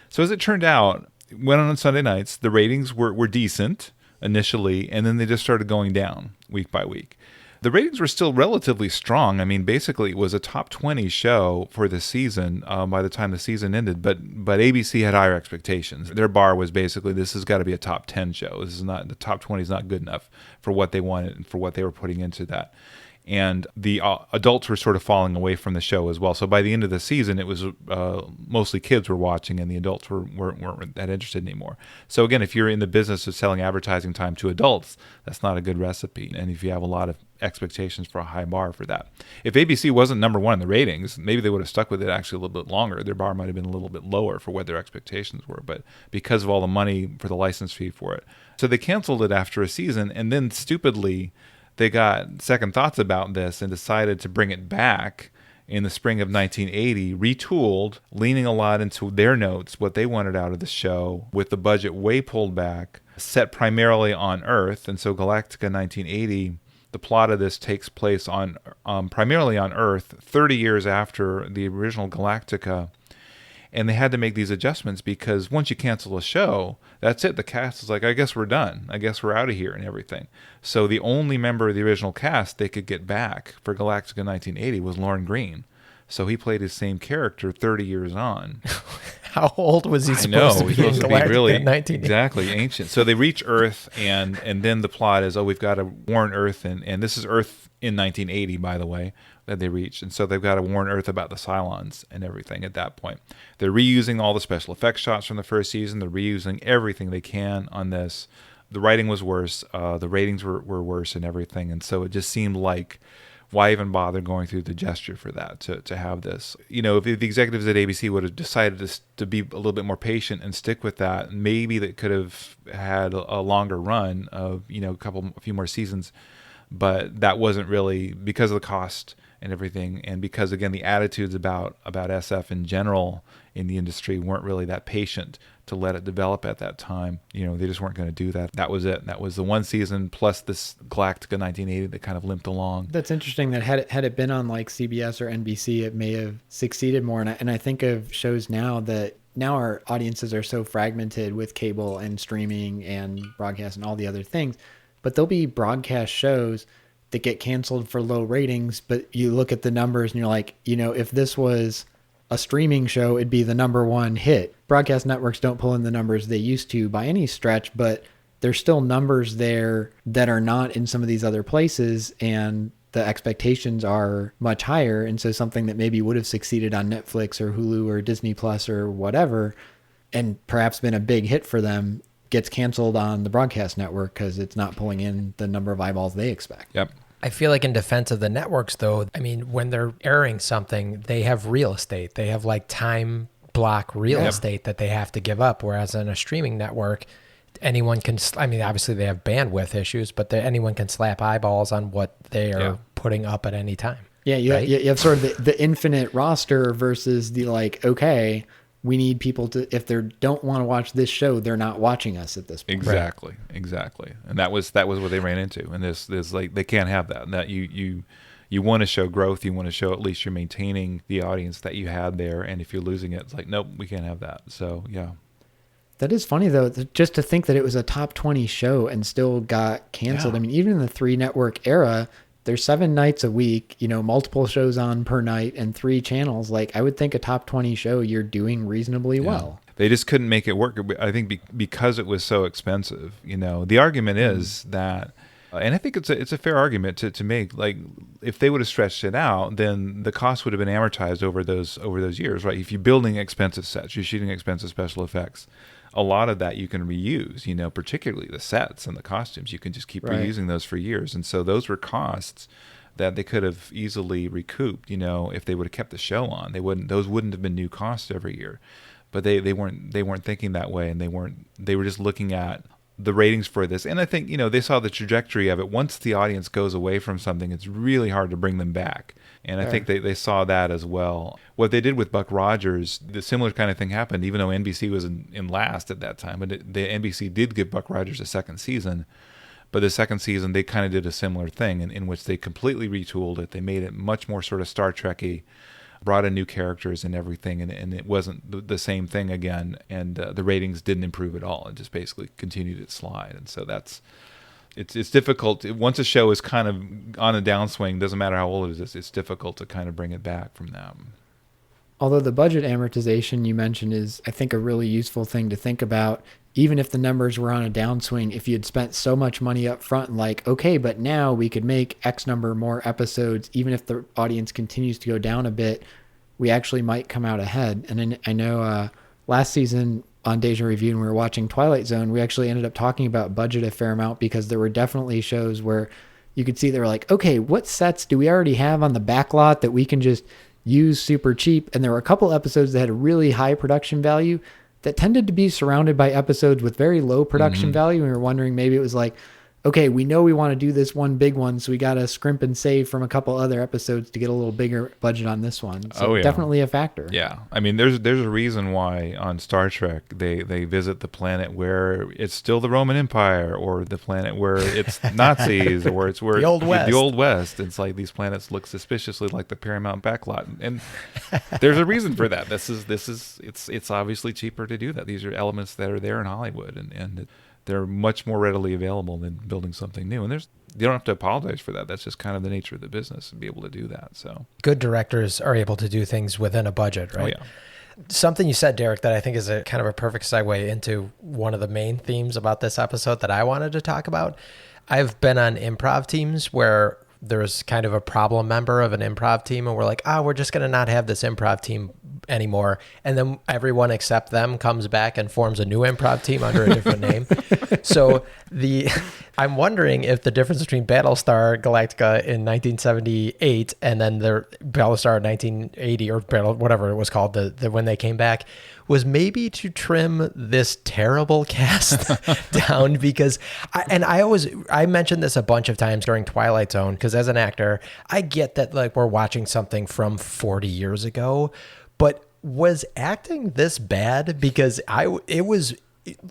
So as it turned out, went on Sunday nights, the ratings were decent initially, and then they just started going down week by week. The ratings were still relatively strong. I mean, basically it was a top 20 show for the season by the time the season ended, but ABC had higher expectations. Their bar was basically, this has got to be a top 10 show. This is not, the top 20 is not good enough for what they wanted and for what they were putting into that. and the adults were sort of falling away from the show as well. So by the end of the season, it was mostly kids were watching, and the adults weren't that interested anymore. So again, if you're in the business of selling advertising time to adults, that's not a good recipe. And if you have a lot of expectations for a high bar for that, if ABC wasn't number one in the ratings, maybe they would have stuck with it actually a little bit longer. Their bar might have been a little bit lower for what their expectations were, but because of all the money for the license fee for it, so they canceled it after a season, and then stupidly, they got second thoughts about this and decided to bring it back in the spring of 1980, retooled, leaning a lot into their notes, what they wanted out of the show, with the budget way pulled back, set primarily on Earth. And so Galactica 1980, the plot of this takes place on primarily on Earth, 30 years after the original Galactica. And they had to make these adjustments because once you cancel a show, that's it. The cast is like, I guess we're done. I guess we're out of here and everything. So the only member of the original cast they could get back for Galactica 1980 was Lorne Greene. So he played his same character 30 years on. How old was he supposed to be in Galactica in 1980? Exactly, ancient. So they reach Earth, and then the plot is, we've got to warn Earth, and this is Earth in 1980, by the way, that they reached. And so they've got to warn Earth about the Cylons and everything at that point. They're reusing all the special effects shots from the first season. They're reusing everything they can on this. The writing was worse. The ratings were worse and everything. And so it just seemed like, why even bother going through the gesture for that, to have this? If the executives at ABC would have decided to be a little bit more patient and stick with that, maybe they could have had a longer run of, a few more seasons. But that wasn't really, because of the cost and everything, and because, again, the attitudes about SF in general in the industry weren't really that patient to let it develop at that time. They just weren't going to do that. That was it. That was the one season plus this Galactica 1980 that kind of limped along. That's interesting that had it been on like CBS or NBC, it may have succeeded more. And I think of shows now that now our audiences are so fragmented with cable and streaming and broadcast and all the other things, but there'll be broadcast shows that get canceled for low ratings, but you look at the numbers and you're like, if this was a streaming show, it'd be the number one hit. Broadcast networks don't pull in the numbers they used to by any stretch, but there's still numbers there that are not in some of these other places, and the expectations are much higher. And so something that maybe would have succeeded on Netflix or Hulu or Disney Plus or whatever, and perhaps been a big hit for them, gets canceled on the broadcast network because it's not pulling in the number of eyeballs they expect. Yep. I feel like in defense of the networks, though, when they're airing something, they have real estate. They have like time block real estate that they have to give up. Whereas in a streaming network, anyone can, obviously they have bandwidth issues, but anyone can slap eyeballs on what they are putting up at any time. Yeah, you have sort of the infinite roster versus the okay, we need people to, if they don't want to watch this show, they're not watching us at this point. Exactly. And that was what they ran into. And there's like, they can't have that. And that you want to show growth. You want to show at least you're maintaining the audience that you had there. And if you're losing it, it's like, nope, we can't have that. So yeah. That is funny though, just to think that it was a top 20 show and still got canceled. Yeah. Even in the 3 network era, there's 7 nights a week, multiple shows on per night and 3 channels. Like, I would think a top 20 show, you're doing reasonably well. They just couldn't make it work. I think because it was so expensive. The argument is that, and I think it's a fair argument to make. Like, if they would have stretched it out, then the cost would have been amortized over those years, right? If you're building expensive sets, you're shooting expensive special effects, a lot of that you can reuse, particularly the sets and the costumes. You can just keep reusing those for years. And so those were costs that they could have easily recouped, if they would have kept the show on. Those wouldn't have been new costs every year. But they weren't thinking that way, and they were just looking at the ratings for this. And I think, they saw the trajectory of it. Once the audience goes away from something, it's really hard to bring them back. And I think they saw that as well. What they did with Buck Rogers, the similar kind of thing happened, even though NBC was in last at that time. But the NBC did give Buck Rogers a second season. But the second season, they kind of did a similar thing in which they completely retooled it. They made it much more sort of Star Trek-y, brought in new characters and everything, and it wasn't the same thing again. And the ratings didn't improve at all. It just basically continued its slide. And so it's difficult. Once a show is kind of on a downswing, doesn't matter how old it is, it's difficult to kind of bring it back from them. Although the budget amortization you mentioned is, I think, a really useful thing to think about. Even if the numbers were on a downswing, if you had spent so much money up front and like, okay, but now we could make X number more episodes, even if the audience continues to go down a bit, we actually might come out ahead. And I know last season on Deja Review, when we were watching Twilight Zone, we actually ended up talking about budget a fair amount because there were definitely shows where you could see they were like, okay, what sets do we already have on the back lot that we can just use super cheap? And there were a couple episodes that had a really high production value that tended to be surrounded by episodes with very low production value. And we were wondering, maybe it was like, okay, we know we want to do this one big one, so we got to scrimp and save from a couple other episodes to get a little bigger budget on this one. So definitely a factor. Yeah. I mean, there's a reason why on Star Trek they visit the planet where it's still the Roman Empire, or the planet where it's Nazis, or it's where the Old West. The Old West. It's like these planets look suspiciously like the Paramount backlot, and there's a reason for that. It's obviously cheaper to do that. These are elements that are there in Hollywood, and they're much more readily available than building something new. And you don't have to apologize for that. That's just kind of the nature of the business, to be able to do that. So good directors are able to do things within a budget, right? Oh, yeah. Something you said, Derek, that I think is a kind of a perfect segue into one of the main themes about this episode that I wanted to talk about. I've been on improv teams where there's kind of a problem member of an improv team, and we're like, we're just going to not have this improv team anymore. And then everyone except them comes back and forms a new improv team under a different name. So I'm wondering if the difference between Battlestar Galactica in 1978 and then the Battlestar 1980 or whatever it was called, the when they came back, was maybe to trim this terrible cast down, because I mentioned this a bunch of times during Twilight Zone, because as an actor, I get that like we're watching something from 40 years ago, but was acting this bad? Because it was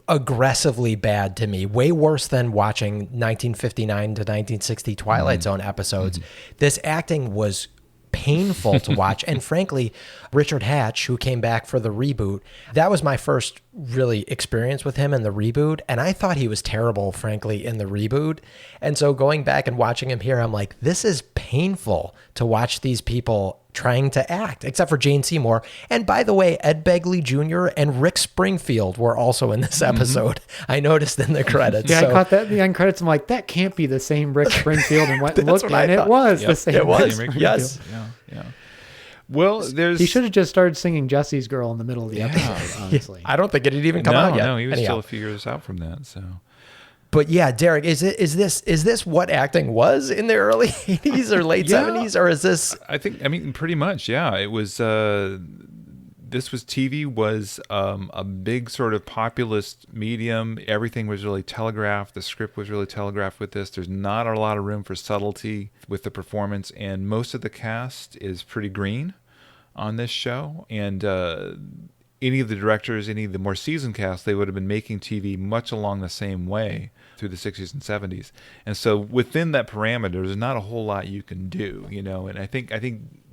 aggressively bad to me, way worse than watching 1959 to 1960 Twilight Zone episodes. This acting was painful to watch. And frankly, Richard Hatch, who came back for the reboot, that was my first really experience with him in the reboot. And I thought he was terrible, frankly, in the reboot. And so going back and watching him here, I'm like, this is painful to watch these people trying to act, except for Jane Seymour. And by the way, Ed Begley Jr. and Rick Springfield were also in this episode. I noticed in the credits. Yeah, I caught that in the end credits. I'm like, that can't be the same Rick Springfield. And went and looked, and it was the same. It was. Rick Yes. Yeah. Well, he should have just started singing Jesse's Girl in the middle of the episode, honestly. I don't think it had even come out yet. No, he was still a few years out from that. So. But yeah, Derek, is this what acting was in the early 80s or late 70s, or is this? I mean, pretty much, yeah. It was. TV was a big sort of populist medium. Everything was really telegraphed. The script was really telegraphed with this. There's not a lot of room for subtlety with the performance, and most of the cast is pretty green on this show. And any of the directors, any of the more seasoned cast, they would have been making TV much along the same way through the 60s and 70s. And so within that parameter, there's not a whole lot you can do, and I think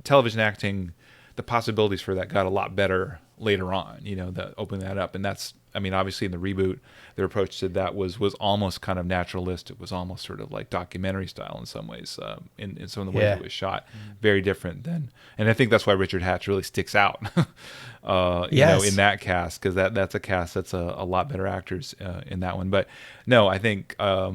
television acting, the possibilities for that got a lot better later on, that opening that up. And that's, I mean, obviously in the reboot, their approach to that was almost kind of naturalistic. It was almost sort of like documentary style in some ways, in some of the ways it was shot. Very different than, and I think that's why Richard Hatch really sticks out, in that cast, because that's a cast that's a lot better actors in that one. But no, I think a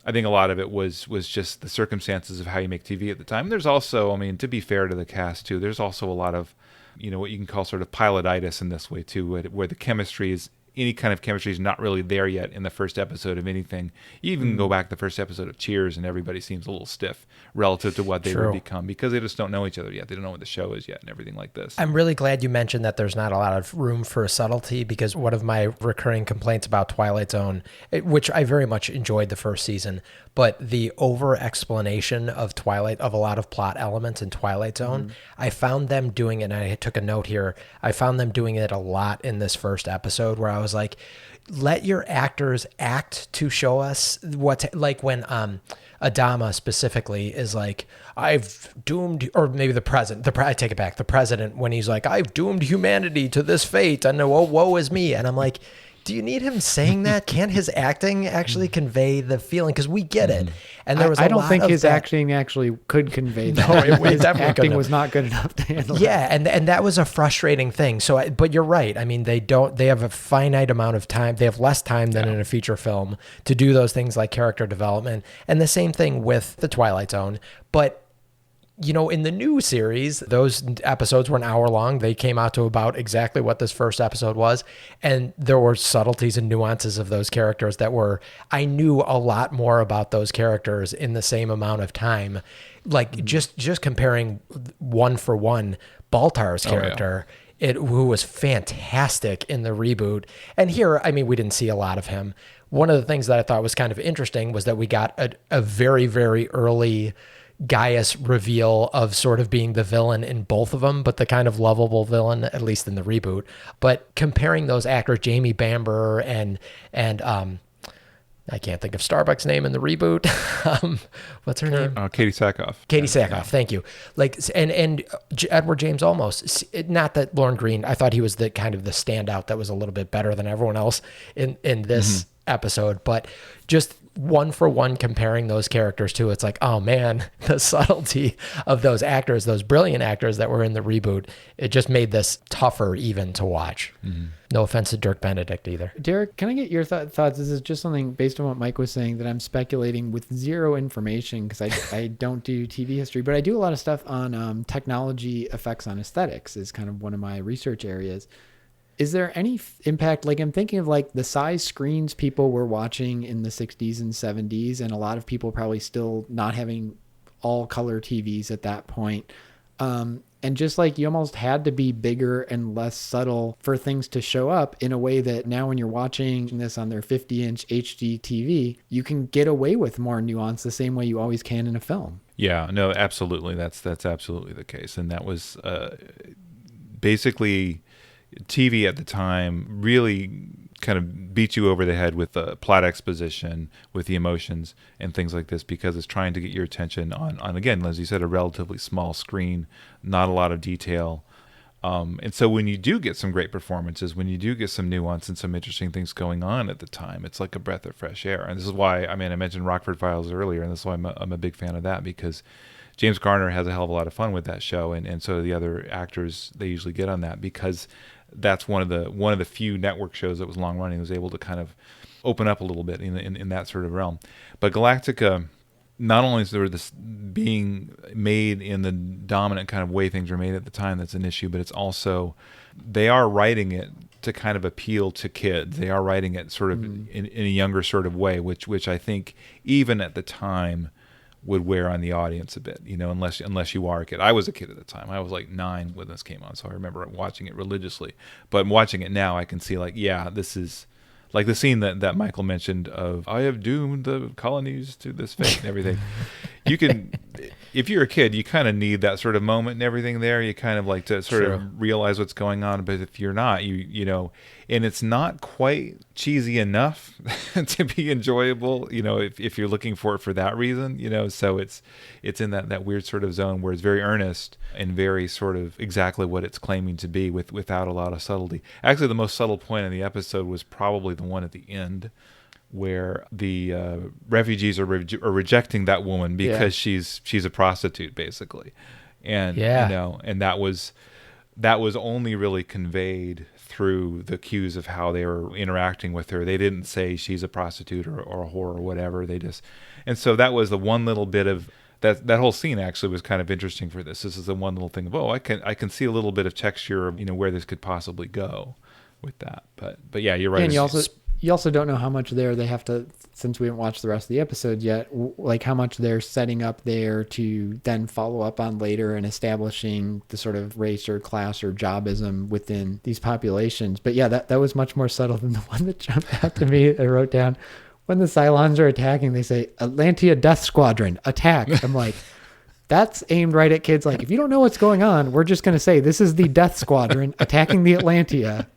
lot of it was just the circumstances of how you make TV at the time. There's also, I mean, to be fair to the cast too, there's also a lot of, what you can call sort of pilotitis in this way too, where the chemistry is, any kind of chemistry is not really there yet in the first episode of anything. You even go back to the first episode of Cheers and everybody seems a little stiff relative to what they would become, because they just don't know each other yet. They don't know what the show is yet and everything like this. I'm really glad you mentioned that there's not a lot of room for subtlety, because one of my recurring complaints about Twilight Zone, which I very much enjoyed the first season, but the over explanation of a lot of plot elements in Twilight Zone, I found them doing it, and I took a note here, I found them doing it a lot in this first episode, where I was like, let your actors act to show us what's like, when Adama specifically is like, I've doomed, or maybe the president, I take it back, the president, when he's like, I've doomed humanity to this fate and woe is me. And I'm like, do you need him saying that? Can't his acting actually convey the feeling? Because we get it. And there was I don't think his that. acting actually could convey that. No, it his definitely acting couldn't. was not good enough to handle. Yeah, and that was a frustrating thing. So, but you're right. I mean, they have a finite amount of time. They have less time than in a feature film to do those things like character development. And the same thing with The Twilight Zone. But you know, in the new series, those episodes were an hour long. They came out to about exactly what this first episode was. And there were subtleties and nuances of those characters I knew a lot more about those characters in the same amount of time. Like just comparing one for one, Baltar's character, who was fantastic in the reboot. And here, I mean, we didn't see a lot of him. One of the things that I thought was kind of interesting was that we got a very, very early Gaius reveal of sort of being the villain in both of them, but the kind of lovable villain, at least in the reboot. But comparing those actors, Jamie Bamber and I can't think of Starbuck's name in the reboot. What's her name? Katie Sackhoff. Katie Sackhoff, thank you. Like, and Edward James Olmos. Not that Lauren Green, I thought he was the kind of the standout that was a little bit better than everyone else in this episode, but just one for one comparing those characters to, it's like, oh man, the subtlety of those actors, those brilliant actors that were in the reboot, it just made this tougher even to watch. No offense to Dirk Benedict either. Derek, can I get your thoughts? This is just something based on what Mike was saying that I'm speculating with zero information because I don't do TV history, but I do a lot of stuff on technology effects on aesthetics is kind of one of my research areas. Is there any impact? Like I'm thinking of like the size screens people were watching in the 60s and 70s, and a lot of people probably still not having all color TVs at that point. And just like you almost had to be bigger and less subtle for things to show up in a way that now when you're watching this on their 50-inch HD TV, you can get away with more nuance the same way you always can in a film. Yeah, no, absolutely. That's absolutely the case. And that was basically TV at the time really kind of beat you over the head with the plot exposition, with the emotions and things like this, because it's trying to get your attention on again, as you said, a relatively small screen, not a lot of detail. And so when you do get some great performances, when you do get some nuance and some interesting things going on at the time, it's like a breath of fresh air. And this is why, I mean, I mentioned Rockford Files earlier, and this is why I'm a big fan of that, because James Garner has a hell of a lot of fun with that show, and so the other actors, they usually get on that, because that's one of the few network shows that was long running, was able to kind of open up a little bit in that sort of realm. But Galactica, not only is there this being made in the dominant kind of way things were made at the time that's an issue, but it's also they are writing it to kind of appeal to kids. They are writing it sort of in a younger sort of way, which I think even at the time would wear on the audience a bit, you know, unless you are a kid. I was a kid at the time. I was like 9 when this came on, so I remember watching it religiously. But watching it now, I can see like, yeah, this is like the scene that Michael mentioned of I have doomed the colonies to this fate and everything. You can, if you're a kid, you kind of need that sort of moment and everything there. You kind of like to sort of realize what's going on. But if you're not, you know, and it's not quite cheesy enough to be enjoyable, you know, if you're looking for it for that reason, you know, so it's in that weird sort of zone where it's very earnest and very sort of exactly what it's claiming to be without a lot of subtlety. Actually, the most subtle point in the episode was probably the one at the end, where the refugees are rejecting that woman because she's a prostitute, basically, and you know, and that was only really conveyed through the cues of how they were interacting with her. They didn't say she's a prostitute or a whore or whatever. They just, and so that was the one little bit of that whole scene actually was kind of interesting for this. This is the one little thing of, I can see a little bit of texture of, you know, where this could possibly go with that. But yeah, you're right. And you also don't know how much they have to, since we haven't watched the rest of the episode yet, like how much they're setting up there to then follow up on later and establishing the sort of race or class or jobism within these populations. But yeah, that was much more subtle than the one that jumped out to me. I wrote down, when the Cylons are attacking, they say, Atlantia Death Squadron, attack. I'm like, that's aimed right at kids. Like, if you don't know what's going on, we're just going to say, this is the Death Squadron attacking the Atlantia.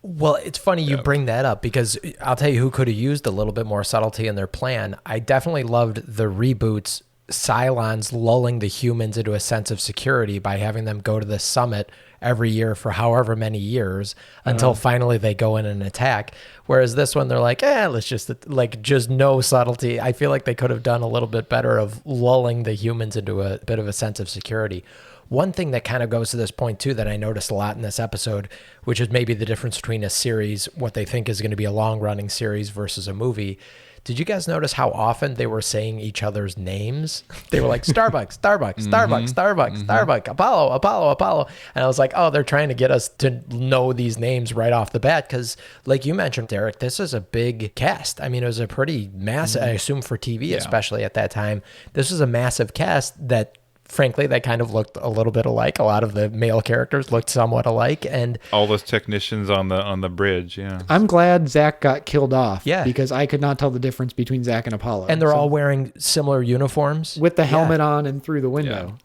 Well, it's funny you bring that up, because I'll tell you who could have used a little bit more subtlety in their plan. I definitely loved the reboot's Cylons lulling the humans into a sense of security by having them go to the summit every year for however many years until finally they go in and attack. Whereas this one, they're like, let's just no subtlety. I feel like they could have done a little bit better of lulling the humans into a bit of a sense of security. One thing that kind of goes to this point too that I noticed a lot in this episode, which is maybe the difference between a series, what they think is going to be a long running series versus a movie. Did you guys notice how often they were saying each other's names? They were like, Starbucks, Starbucks, Starbucks, Starbucks, Starbucks, Apollo, Apollo, Apollo. And I was like, oh, they're trying to get us to know these names right off the bat. Because like you mentioned, Derek, this is a big cast. I mean, it was a pretty massive, I assume for TV, especially at that time, this was a massive cast that frankly, they kind of looked a little bit alike. A lot of the male characters looked somewhat alike, and all those technicians on the bridge. Yeah, I'm glad Zach got killed off. Yeah, because I could not tell the difference between Zach and Apollo. And they're all wearing similar uniforms with the helmet on and through the window.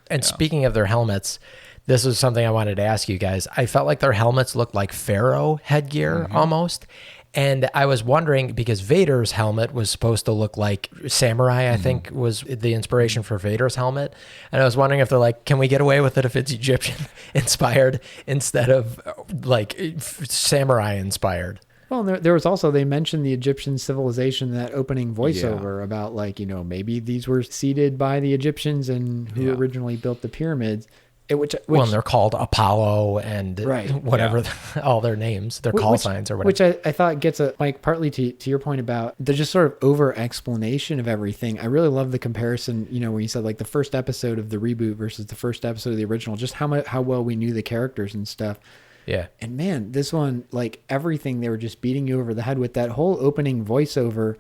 And speaking of their helmets, this is something I wanted to ask you guys. I felt like their helmets looked like pharaoh headgear almost. And I was wondering, because Vader's helmet was supposed to look like samurai, I think was the inspiration for Vader's helmet. And I was wondering if they're like, can we get away with it if it's Egyptian inspired instead of like samurai inspired? Well, there was also, they mentioned the Egyptian civilization, that opening voiceover about like, maybe these were seeded by the Egyptians and who originally built the pyramids. Which and they're called Apollo and whatever, all their names, their call signs or whatever. Which I thought gets Mike, partly to your point about the just sort of over explanation of everything. I really love the comparison, where you said like the first episode of the reboot versus the first episode of the original, just how well we knew the characters and stuff. Yeah. And man, this one, like everything, they were just beating you over the head with that whole opening voiceover.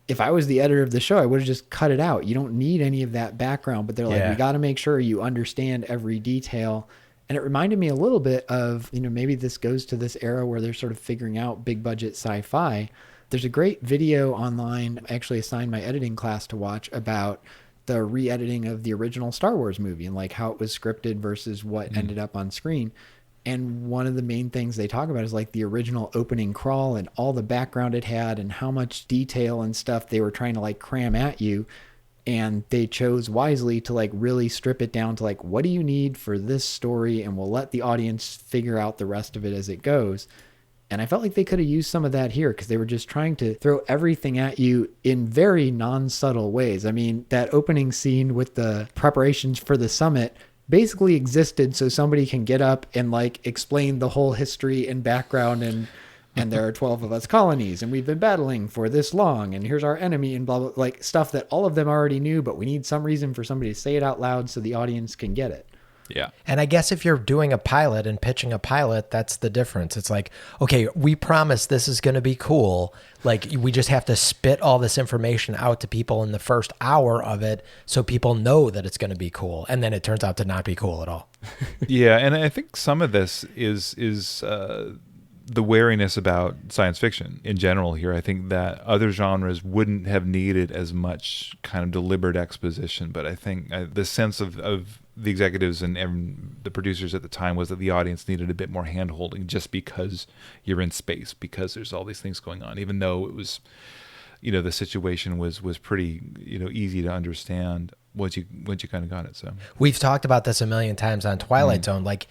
If I was the editor of the show, I would have just cut it out. You don't need any of that background, but they're like, we got to make sure you understand every detail. And it reminded me a little bit of, maybe this goes to this era where they're sort of figuring out big budget sci-fi. There's a great video online, I actually assigned my editing class to watch, about the re-editing of the original Star Wars movie and like how it was scripted versus what ended up on screen. And one of the main things they talk about is like the original opening crawl and all the background it had and how much detail and stuff they were trying to like cram at you. And they chose wisely to like really strip it down to like, what do you need for this story? And we'll let the audience figure out the rest of it as it goes. And I felt like they could have used some of that here because they were just trying to throw everything at you in very non-subtle ways. I mean, that opening scene with the preparations for the summit basically existed so somebody can get up and like explain the whole history and background and there are 12 of us colonies and we've been battling for this long and here's our enemy and blah, blah, like stuff that all of them already knew, but we need some reason for somebody to say it out loud so the audience can get it. Yeah. And I guess if you're doing a pilot and pitching a pilot, that's the difference. It's like, okay, we promise this is going to be cool. Like we just have to spit all this information out to people in the first hour of it so people know that it's going to be cool. And then it turns out to not be cool at all. Yeah. And I think some of this is the wariness about science fiction in general here. I think that other genres wouldn't have needed as much kind of deliberate exposition, but I think the sense of the executives and the producers at the time was that the audience needed a bit more hand-holding just because you're in space, because there's all these things going on, even though it was, the situation was pretty, easy to understand once you kind of got it. So we've talked about this a million times on Twilight Zone. Like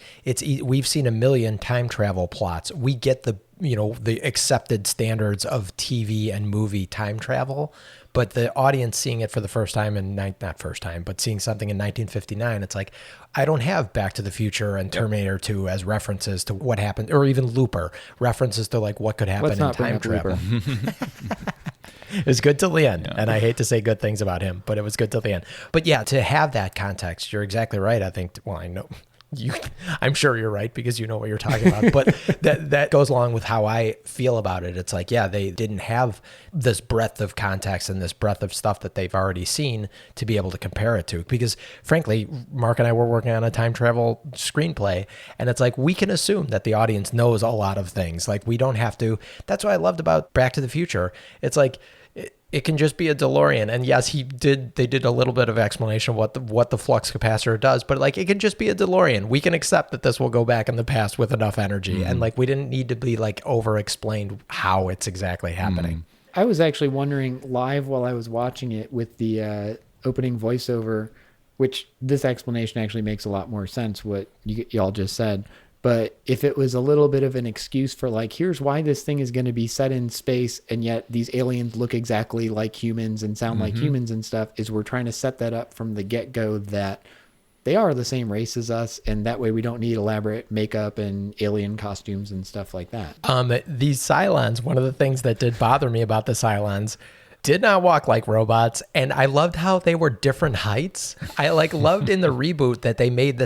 we've seen a million time travel plots. We get the accepted standards of TV and movie time travel, but the audience seeing it for the first time not first time, but seeing something in 1959, it's like, I don't have Back to the Future and Terminator 2 as references to what happened, or even Looper references to like what could happen in time travel. It was good till the end. And I hate to say good things about him, but it was good till the end. But yeah, to have that context, you're exactly right. I think, I know I'm sure you're right because you know what you're talking about, but that goes along with how I feel about it. It's like, they didn't have this breadth of context and this breadth of stuff that they've already seen to be able to compare it to, because frankly, Mark and I were working on a time travel screenplay, and it's like, we can assume that the audience knows a lot of things. Like we don't have to. That's what I loved about Back to the Future. It's like, it can just be a DeLorean. And yes, they did a little bit of explanation of what the flux capacitor does, but like, it can just be a DeLorean. We can accept that this will go back in the past with enough energy. And like, we didn't need to be like over explained how it's exactly happening. I was actually wondering live while I was watching it with the opening voiceover, which this explanation actually makes a lot more sense, what y'all just said. But if it was a little bit of an excuse for like, here's why this thing is going to be set in space, and yet these aliens look exactly like humans and sound like humans and stuff, is we're trying to set that up from the get-go that they are the same race as us, and that way we don't need elaborate makeup and alien costumes and stuff like that. These Cylons, one of the things that did bother me about the Cylons, did not walk like robots, and I loved how they were different heights. I loved in the reboot that they made they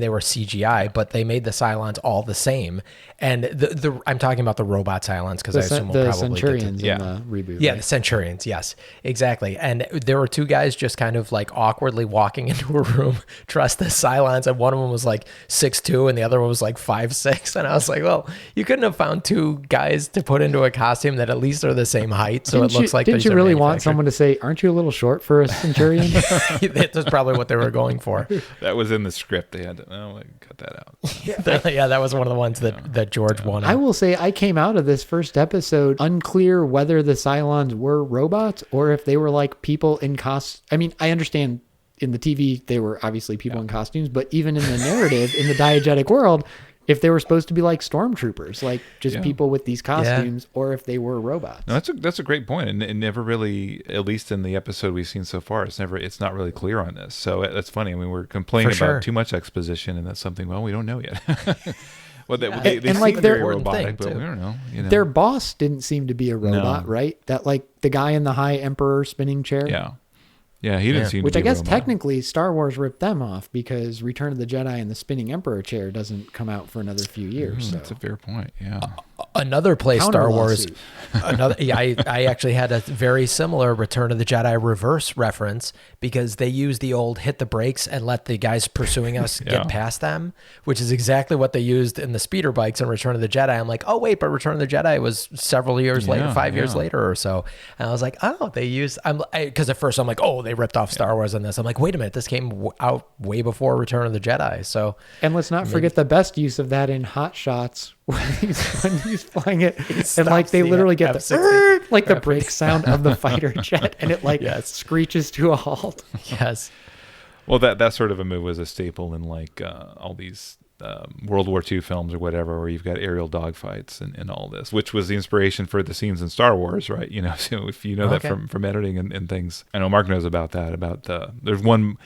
were CGI, but they made the Cylons all the same. And I'm talking about the robot Cylons, because I assume we'll the probably Centurions get in the reboot. yeah, right? the Centurions, yes, exactly. And there were two guys just kind of like awkwardly walking into a room dressed as Cylons, and one of them was like 6'2", and the other one was like 5'6", and I was like, well, you couldn't have found two guys to put into a costume that at least are the same height, so it looks like Didn't these you are really want manufactured. someone to say, "Aren't you a little short for a Centurion?" That's probably what they were going for. That was in the script. They had to cut that out. Yeah, that was one of the ones that George wanted. I will say I came out of this first episode unclear whether the Cylons were robots or if they were like people in costumes. I mean, I understand in the TV they were obviously people in costumes, but even in the narrative, in the diegetic world, if they were supposed to be like stormtroopers, like just people with these costumes, or if they were robots. No, that's a great point, and it never really, at least in the episode we've seen so far, it's not really clear on this. So that's funny. I mean, we're complaining about too much exposition, and that's something we don't know yet. Well, they And, like, seem they're- very robotic, thing, but too. we don't know. Their boss didn't seem to be a robot, right? That like the guy in the High Emperor spinning chair. Yeah, he didn't seem Which to I be a guess robot. technically Star Wars ripped them off because Return of the Jedi and the spinning Emperor chair doesn't come out for another few years. So. That's a fair point. Yeah. Another place Counter Star Wars. lawsuit. I actually had a very similar Return of the Jedi reverse reference, because they used the old hit the brakes and let the guys pursuing us get past them, which is exactly what they used in the speeder bikes in Return of the Jedi. I'm like, oh wait, but Return of the Jedi was several years later, 5 years later or so. And I was like, oh, they used, because at first I'm like, oh, they ripped off Star Wars on this. I'm like, wait a minute, this came out way before Return of the Jedi. So, And let's not forget the best use of that in Hot Shots when he's flying it, and like they literally get the like the brake sound of the fighter jet, and it like screeches to a halt. yes. Well, that sort of a move was a staple in like all these World War II films or whatever, where you've got aerial dogfights and all this, which was the inspiration for the scenes in Star Wars, right? You know, so if you know that from editing and things, I know Mark knows about that. There's one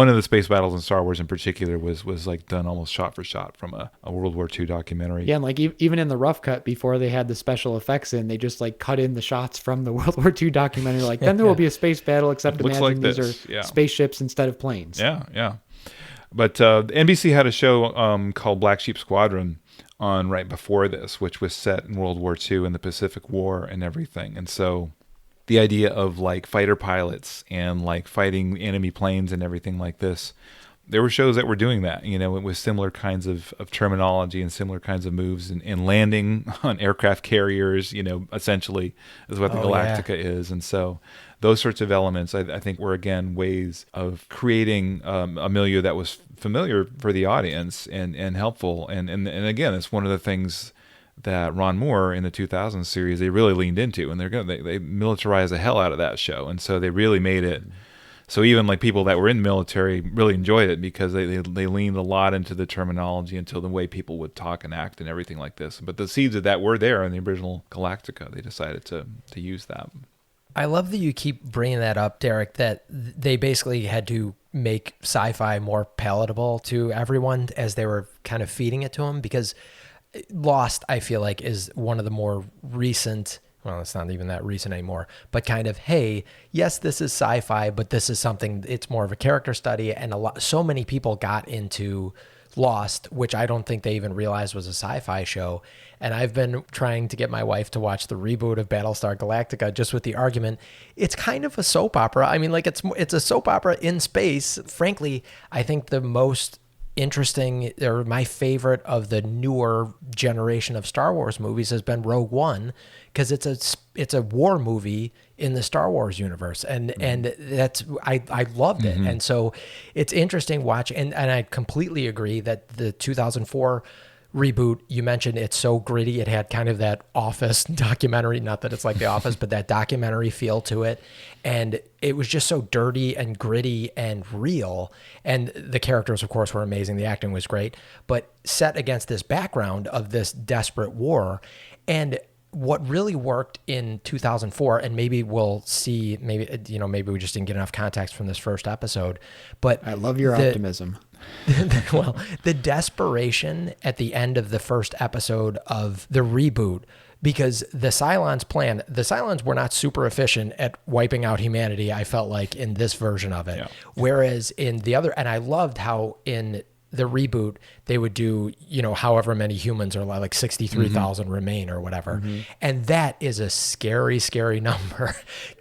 of the space battles in Star Wars in particular was like done almost shot for shot from a World War II documentary. Yeah, and like even in the rough cut before they had the special effects in, they just like cut in the shots from the World War II documentary. Like then there will be a space battle, except Looks imagine like these this. are spaceships instead of planes. Yeah. But NBC had a show called Black Sheep Squadron on right before this, which was set in World War II and the Pacific War and everything. And so the idea of like fighter pilots and like fighting enemy planes and everything like this, there were shows that were doing that, you know, with similar kinds of terminology and similar kinds of moves and landing on aircraft carriers, you know, essentially is what the Galactica is. And so those sorts of elements, I think, were, again, ways of creating a milieu that was familiar for the audience and helpful. And again, it's one of the things that Ron Moore in the 2000 series, they really leaned into, and they militarized the hell out of that show. And so they really made it so even like people that were in the military really enjoyed it, because they leaned a lot into the terminology, into the way people would talk and act and everything like this. But the seeds of that were there in the original Galactica. They decided to use that. I love that you keep bringing that up, Derek, that they basically had to make sci-fi more palatable to everyone as they were kind of feeding it to them, because Lost, I feel like, is one of the more recent, well, it's not even that recent anymore, but kind of, hey, yes, this is sci-fi, but this is something, it's more of a character study, and so many people got into Lost, which I don't think they even realized was a sci-fi show. And I've been trying to get my wife to watch the reboot of Battlestar Galactica, just with the argument, it's kind of a soap opera. I mean, like it's a soap opera in space. Frankly, I think the most interesting, or my favorite of the newer generation of Star Wars movies has been Rogue One, because it's a war movie in the Star Wars universe, and that's I loved it. And so it's interesting watching, and I completely agree that the 2004 reboot, you mentioned it's so gritty. It had kind of that Office documentary, not that it's like The Office, but that documentary feel to it. And it was just so dirty and gritty and real. And the characters, of course, were amazing. The acting was great, but set against this background of this desperate war. And what really worked in 2004, and maybe we'll see, maybe we just didn't get enough context from this first episode, but I love your optimism. well, the desperation at the end of the first episode of the reboot, because the Cylons were not super efficient at wiping out humanity, I felt like, in this version of it. Yeah. Whereas in the other, and I loved how in the reboot, they would do, however many humans are like 63,000 remain or whatever. And that is a scary, scary number.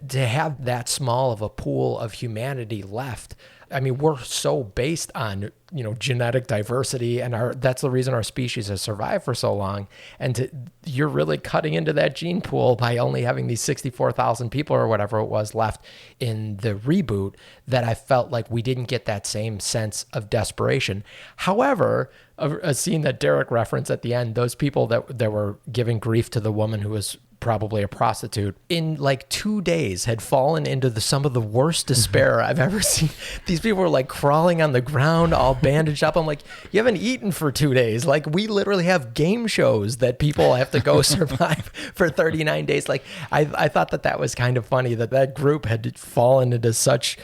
To have that small of a pool of humanity left. I mean, we're so based on, genetic diversity, and that's the reason our species has survived for so long. And you're really cutting into that gene pool by only having these 64,000 people or whatever it was left in the reboot, that I felt like we didn't get that same sense of desperation. However, a scene that Derek referenced at the end, those people that were giving grief to the woman who was probably a prostitute, in like 2 days had fallen into some of the worst despair I've ever seen. These people were like crawling on the ground, all bandaged up. I'm like, you haven't eaten for 2 days. Like, we literally have game shows that people have to go survive for 39 days. Like, I thought that was kind of funny that group had fallen into such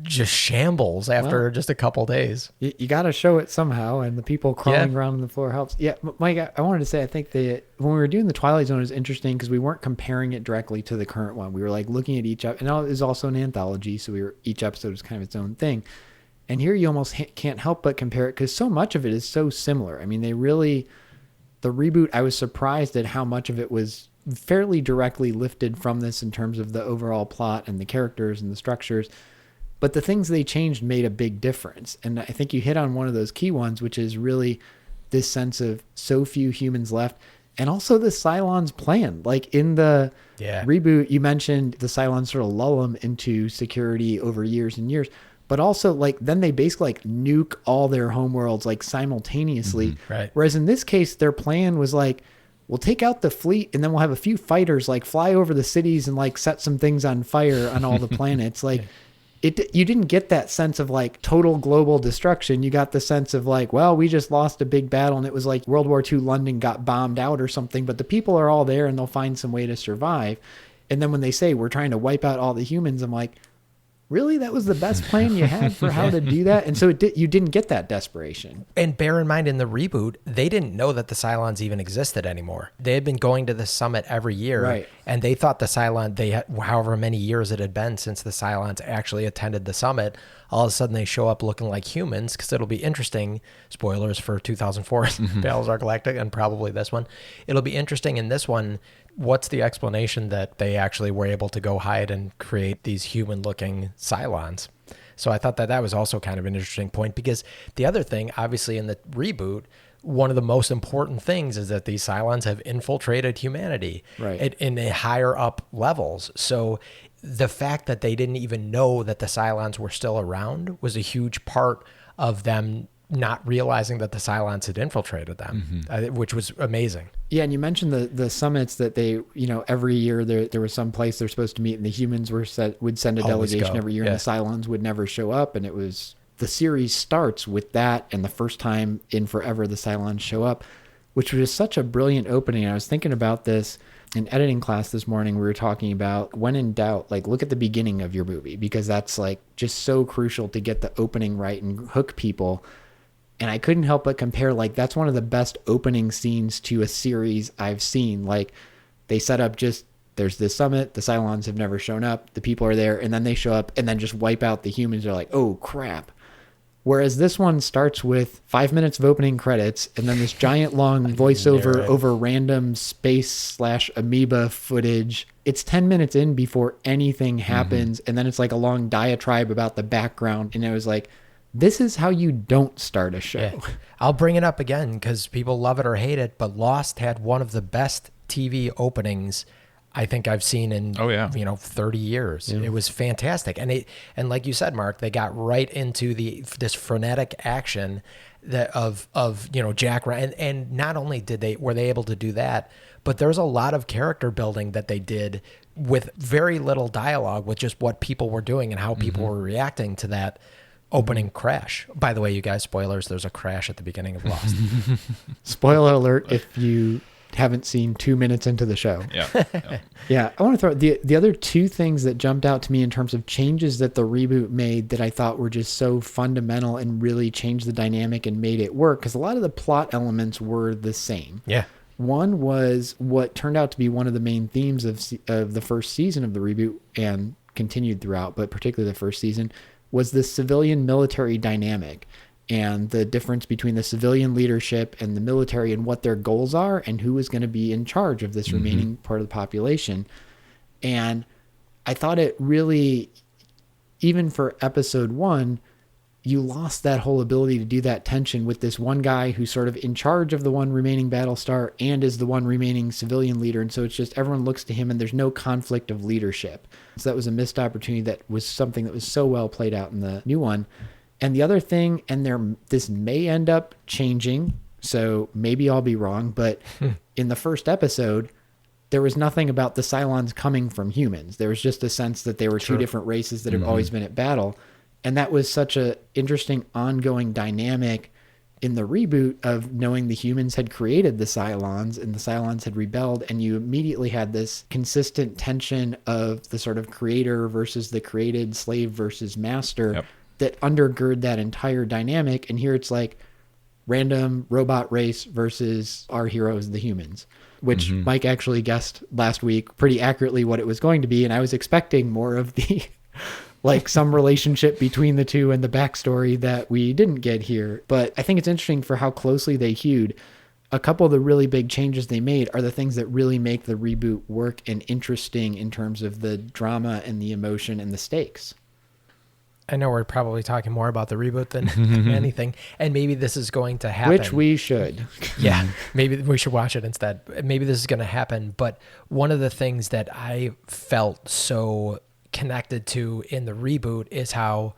just shambles after just a couple days. You got to show it somehow, and the people crawling around on the floor helps. Yeah, Mike, I wanted to say, I think that when we were doing the Twilight Zone, it was interesting because we weren't comparing it directly to the current one. We were like looking at each, and it was also an anthology, so each episode was kind of its own thing. And here you almost can't help but compare it because so much of it is so similar. I mean, the reboot, I was surprised at how much of it was fairly directly lifted from this in terms of the overall plot and the characters and the structures. But the things they changed made a big difference. And I think you hit on one of those key ones, which is really this sense of so few humans left. And also the Cylons plan. Like in the reboot, you mentioned the Cylons sort of lull them into security over years and years. But also, like, then they basically like nuke all their homeworlds like simultaneously. Right. Whereas in this case, their plan was like, we'll take out the fleet and then we'll have a few fighters like fly over the cities and like set some things on fire on all the planets. Like, you didn't get that sense of like total global destruction. You got the sense of like, well, we just lost a big battle and it was like World War II London got bombed out or something, but the people are all there and they'll find some way to survive. And then when they say we're trying to wipe out all the humans, I'm like, really? That was the best plan you had for how to do that? And so you didn't get that desperation. And bear in mind, in the reboot, they didn't know that the Cylons even existed anymore. They had been going to the summit every year, right, and they thought the Cylon, however many years it had been since the Cylons actually attended the summit, all of a sudden they show up looking like humans, because it'll be interesting, spoilers for 2004, Battlestar Galactica, and probably this one. It'll be interesting in this one, what's the explanation that they actually were able to go hide and create these human-looking Cylons? So I thought that was also kind of an interesting point, because the other thing, obviously in the reboot, one of the most important things is that these Cylons have infiltrated humanity, right, in higher up levels. So the fact that they didn't even know that the Cylons were still around was a huge part of them not realizing that the Cylons had infiltrated them, which was amazing. Yeah, and you mentioned the summits that they, every year there was some place they're supposed to meet, and the humans would send a delegation every year, and the Cylons would never show up, and the series starts with that, and the first time in forever the Cylons show up, which was such a brilliant opening. I was thinking about this in editing class this morning. We were talking about, when in doubt, like, look at the beginning of your movie, because that's like just so crucial to get the opening right and hook people. And I couldn't help but compare, like, that's one of the best opening scenes to a series I've seen. Like, they set up there's this summit, the Cylons have never shown up, the people are there, and then they show up and then just wipe out the humans. They're like, oh, crap. Whereas this one starts with 5 minutes of opening credits and then this giant long voiceover over random space/amoeba footage. It's 10 minutes in before anything happens, and then it's like a long diatribe about the background. And it was like, this is how you don't start a show. Yeah. I'll bring it up again because people love it or hate it, but Lost had one of the best TV openings I think I've seen in 30 years. Yeah. It was fantastic. And like you said, Mark, they got right into this frenetic action of Jack Ryan. And not only were they able to do that, but there's a lot of character building that they did with very little dialogue, with just what people were doing and how people were reacting to that opening crash. By the way, you guys, spoilers, there's a crash at the beginning of Lost. Spoiler alert if you haven't seen 2 minutes into the show. Yeah. I want to throw the other two things that jumped out to me in terms of changes that the reboot made that I thought were just so fundamental and really changed the dynamic and made it work, because a lot of the plot elements were the same. Yeah. One was what turned out to be one of the main themes of the first season of the reboot and continued throughout, but particularly the first season, was the civilian military dynamic and the difference between the civilian leadership and the military and what their goals are and who is going to be in charge of this remaining part of the population. And I thought it really, even for episode 1, you lost that whole ability to do that tension with this one guy who's sort of in charge of the one remaining Battlestar and is the one remaining civilian leader. And so it's just everyone looks to him and there's no conflict of leadership. So that was a missed opportunity that was something that was so well played out in the new one. And the other thing, and this may end up changing, so maybe I'll be wrong, but in the first episode, there was nothing about the Cylons coming from humans. There was just a sense that they were two different races that have always been at battle. And that was such a interesting ongoing dynamic in the reboot of knowing the humans had created the Cylons and the Cylons had rebelled, and you immediately had this consistent tension of the sort of creator versus the created, slave versus master that undergird that entire dynamic. And here it's like random robot race versus our heroes, the humans, which Mike actually guessed last week pretty accurately what it was going to be. And I was expecting more of the like some relationship between the two and the backstory that we didn't get here. But I think it's interesting for how closely they hewed. A couple of the really big changes they made are the things that really make the reboot work and interesting in terms of the drama and the emotion and the stakes. I know we're probably talking more about the reboot than anything, and maybe this is going to happen. Which we should. Yeah, maybe we should watch it instead. Maybe this is going to happen. But one of the things that I felt so connected to in the reboot is how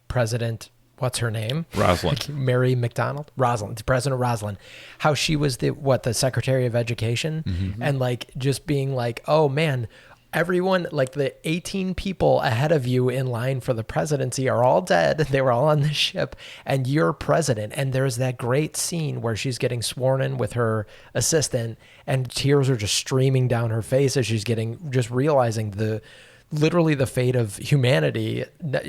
President, what's her name? Rosalind. Mary McDonald? Rosalind. President Rosalind. How she was the Secretary of Education, and like just being like, oh man, everyone, like the 18 people ahead of you in line for the presidency are all dead. They were all on the ship and you're president. And there's that great scene where she's getting sworn in with her assistant and tears are just streaming down her face as she's just realizing literally the fate of humanity.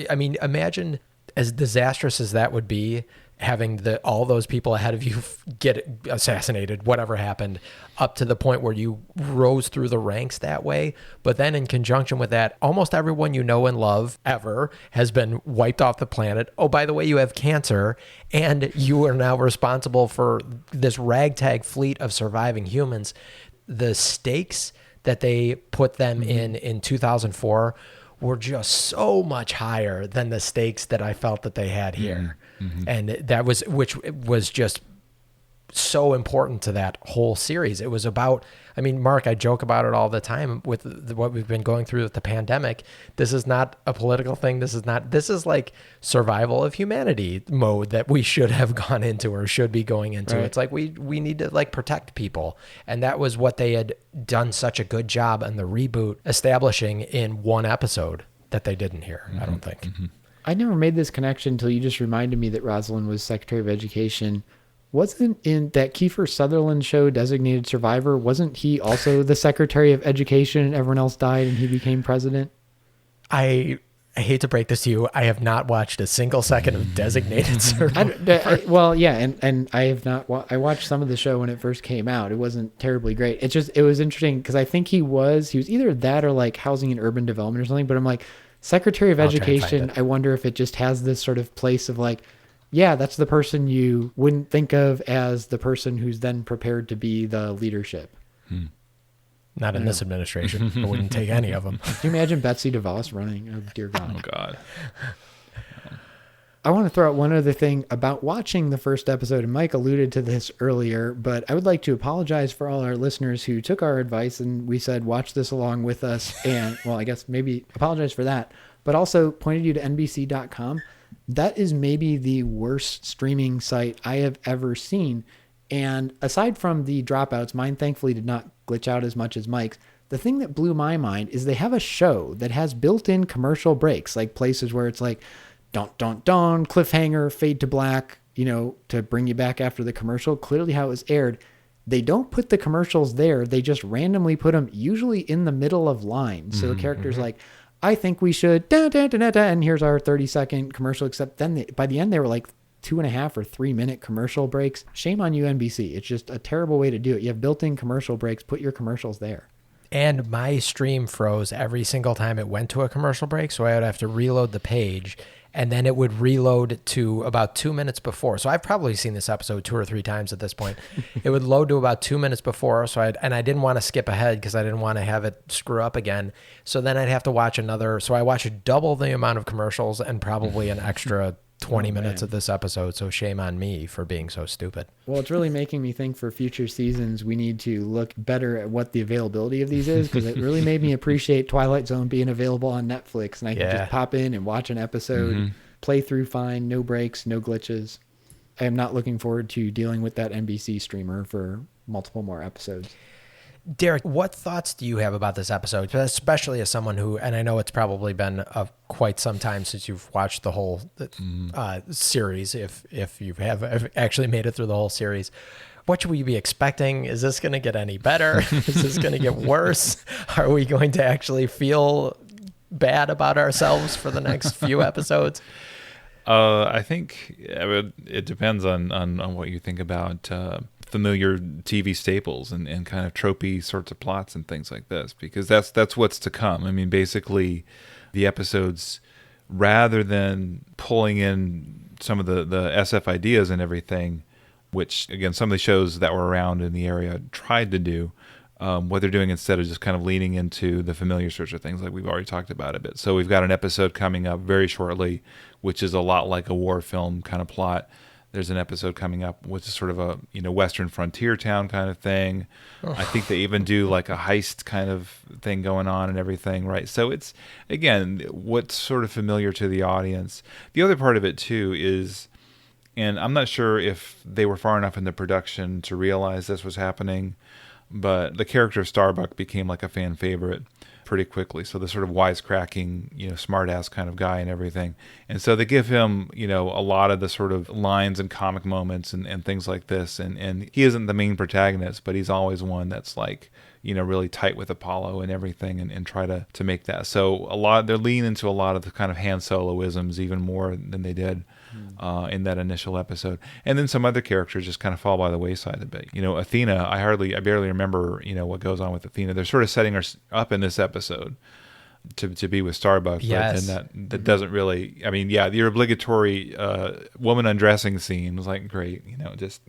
I mean, imagine as disastrous as that would be, having all those people ahead of you get assassinated, whatever happened, up to the point where you rose through the ranks that way. But then in conjunction with that, almost everyone you know and love ever has been wiped off the planet. Oh, by the way, you have cancer, and you are now responsible for this ragtag fleet of surviving humans. The stakes that they put them in 2004 were just so much higher than the stakes that I felt that they had here. And that was, which was just so important to that whole series. It was about, I mean, Mark, I joke about it all the time with what we've been going through with the pandemic. This is not a political thing. This is like survival of humanity mode that we should have gone into or should be going into. Right. It's like we need to like protect people. And that was what they had done such a good job in the reboot establishing in one episode that they didn't here, I don't think. I never made this connection until you just reminded me that Rosalind was Secretary of Education. Wasn't in that Kiefer Sutherland show, Designated Survivor, wasn't he also the Secretary of Education and everyone else died and he became president? I hate to break this to you. I have not watched a single second of Designated Survivor. Well, yeah, and I have not. I watched some of the show when it first came out. It wasn't terribly great. It was interesting because I think he was either that or like Housing and Urban Development or something. But I'm like, Secretary of Education, I wonder if it just has this sort of place of like, yeah, that's the person you wouldn't think of as the person who's then prepared to be the leadership. Not in this administration. I wouldn't take any of them. Can you imagine Betsy DeVos running? Oh, dear God. Oh, God. I want to throw out one other thing about watching the first episode, and Mike alluded to this earlier, but I would like to apologize for all our listeners who took our advice and we said, watch this along with us. And, well, I guess maybe apologize for that, but also pointed you to NBC.com. That is maybe the worst streaming site I have ever seen. And aside from the dropouts, mine thankfully did not glitch out as much as Mike's. The thing that blew my mind is they have a show that has built-in commercial breaks, like places where it's like, don't, cliffhanger, fade to black, to bring you back after the commercial, clearly how it was aired. They don't put the commercials there. They just randomly put them usually in the middle of lines. So the character's like, I think we should, and here's our 30-second commercial, except then by the end, they were like 2.5 or 3 minute commercial breaks. Shame on you, NBC. It's just a terrible way to do it. You have built-in commercial breaks. Put your commercials there. And my stream froze every single time it went to a commercial break, so I would have to reload the page, and then it would reload to about 2 minutes before. So I've probably seen this episode 2 or 3 times at this point. It would load to about 2 minutes before, I didn't want to skip ahead because I didn't want to have it screw up again. So then I'd have to watch another. So I watched double the amount of commercials and probably an extra 20 minutes of this episode. So shame on me for being so stupid. Well, it's really making me think for future seasons, we need to look better at what the availability of these is, because it really made me appreciate Twilight Zone being available on Netflix, and I can just pop in and watch an episode, play through fine, no breaks, no glitches. I am not looking forward to dealing with that NBC streamer for multiple more episodes. Derek, what thoughts do you have about this episode, especially as someone who, and I know it's probably been quite some time since you've watched the whole series, if you have actually made it through the whole series. What should we be expecting? Is this going to get any better? Is this going to get worse? Are we going to actually feel bad about ourselves for the next few episodes? I think it depends on what you think about familiar TV staples and kind of tropey sorts of plots and things like this, because that's what's to come. I mean, basically, the episodes, rather than pulling in some of the SF ideas and everything, which, again, some of the shows that were around in the area tried to do, what they're doing instead of just kind of leaning into the familiar sorts of things like we've already talked about a bit. So we've got an episode coming up very shortly, which is a lot like a war film kind of plot. There's an episode coming up which is sort of a Western frontier town kind of thing. I think they even do like a heist kind of thing going on and everything, right? So it's, again, what's sort of familiar to the audience. The other part of it too is, and I'm not sure if they were far enough in the production to realize this was happening, but the character of Starbuck became like a fan favorite pretty quickly. So the sort of wisecracking, smart ass kind of guy and everything. And so they give him, a lot of the sort of lines and comic moments and things like this. And he isn't the main protagonist, but he's always one that's like, really tight with Apollo and everything and try to make that. So they're leaning into a lot of the kind of Han Solo-isms even more than they did in that initial episode. And then some other characters just kind of fall by the wayside a bit. Athena, I barely remember, what goes on with Athena. They're sort of setting her up in this episode to be with Starbuck. Yes. But then that doesn't really, the obligatory woman undressing scene was like, great, just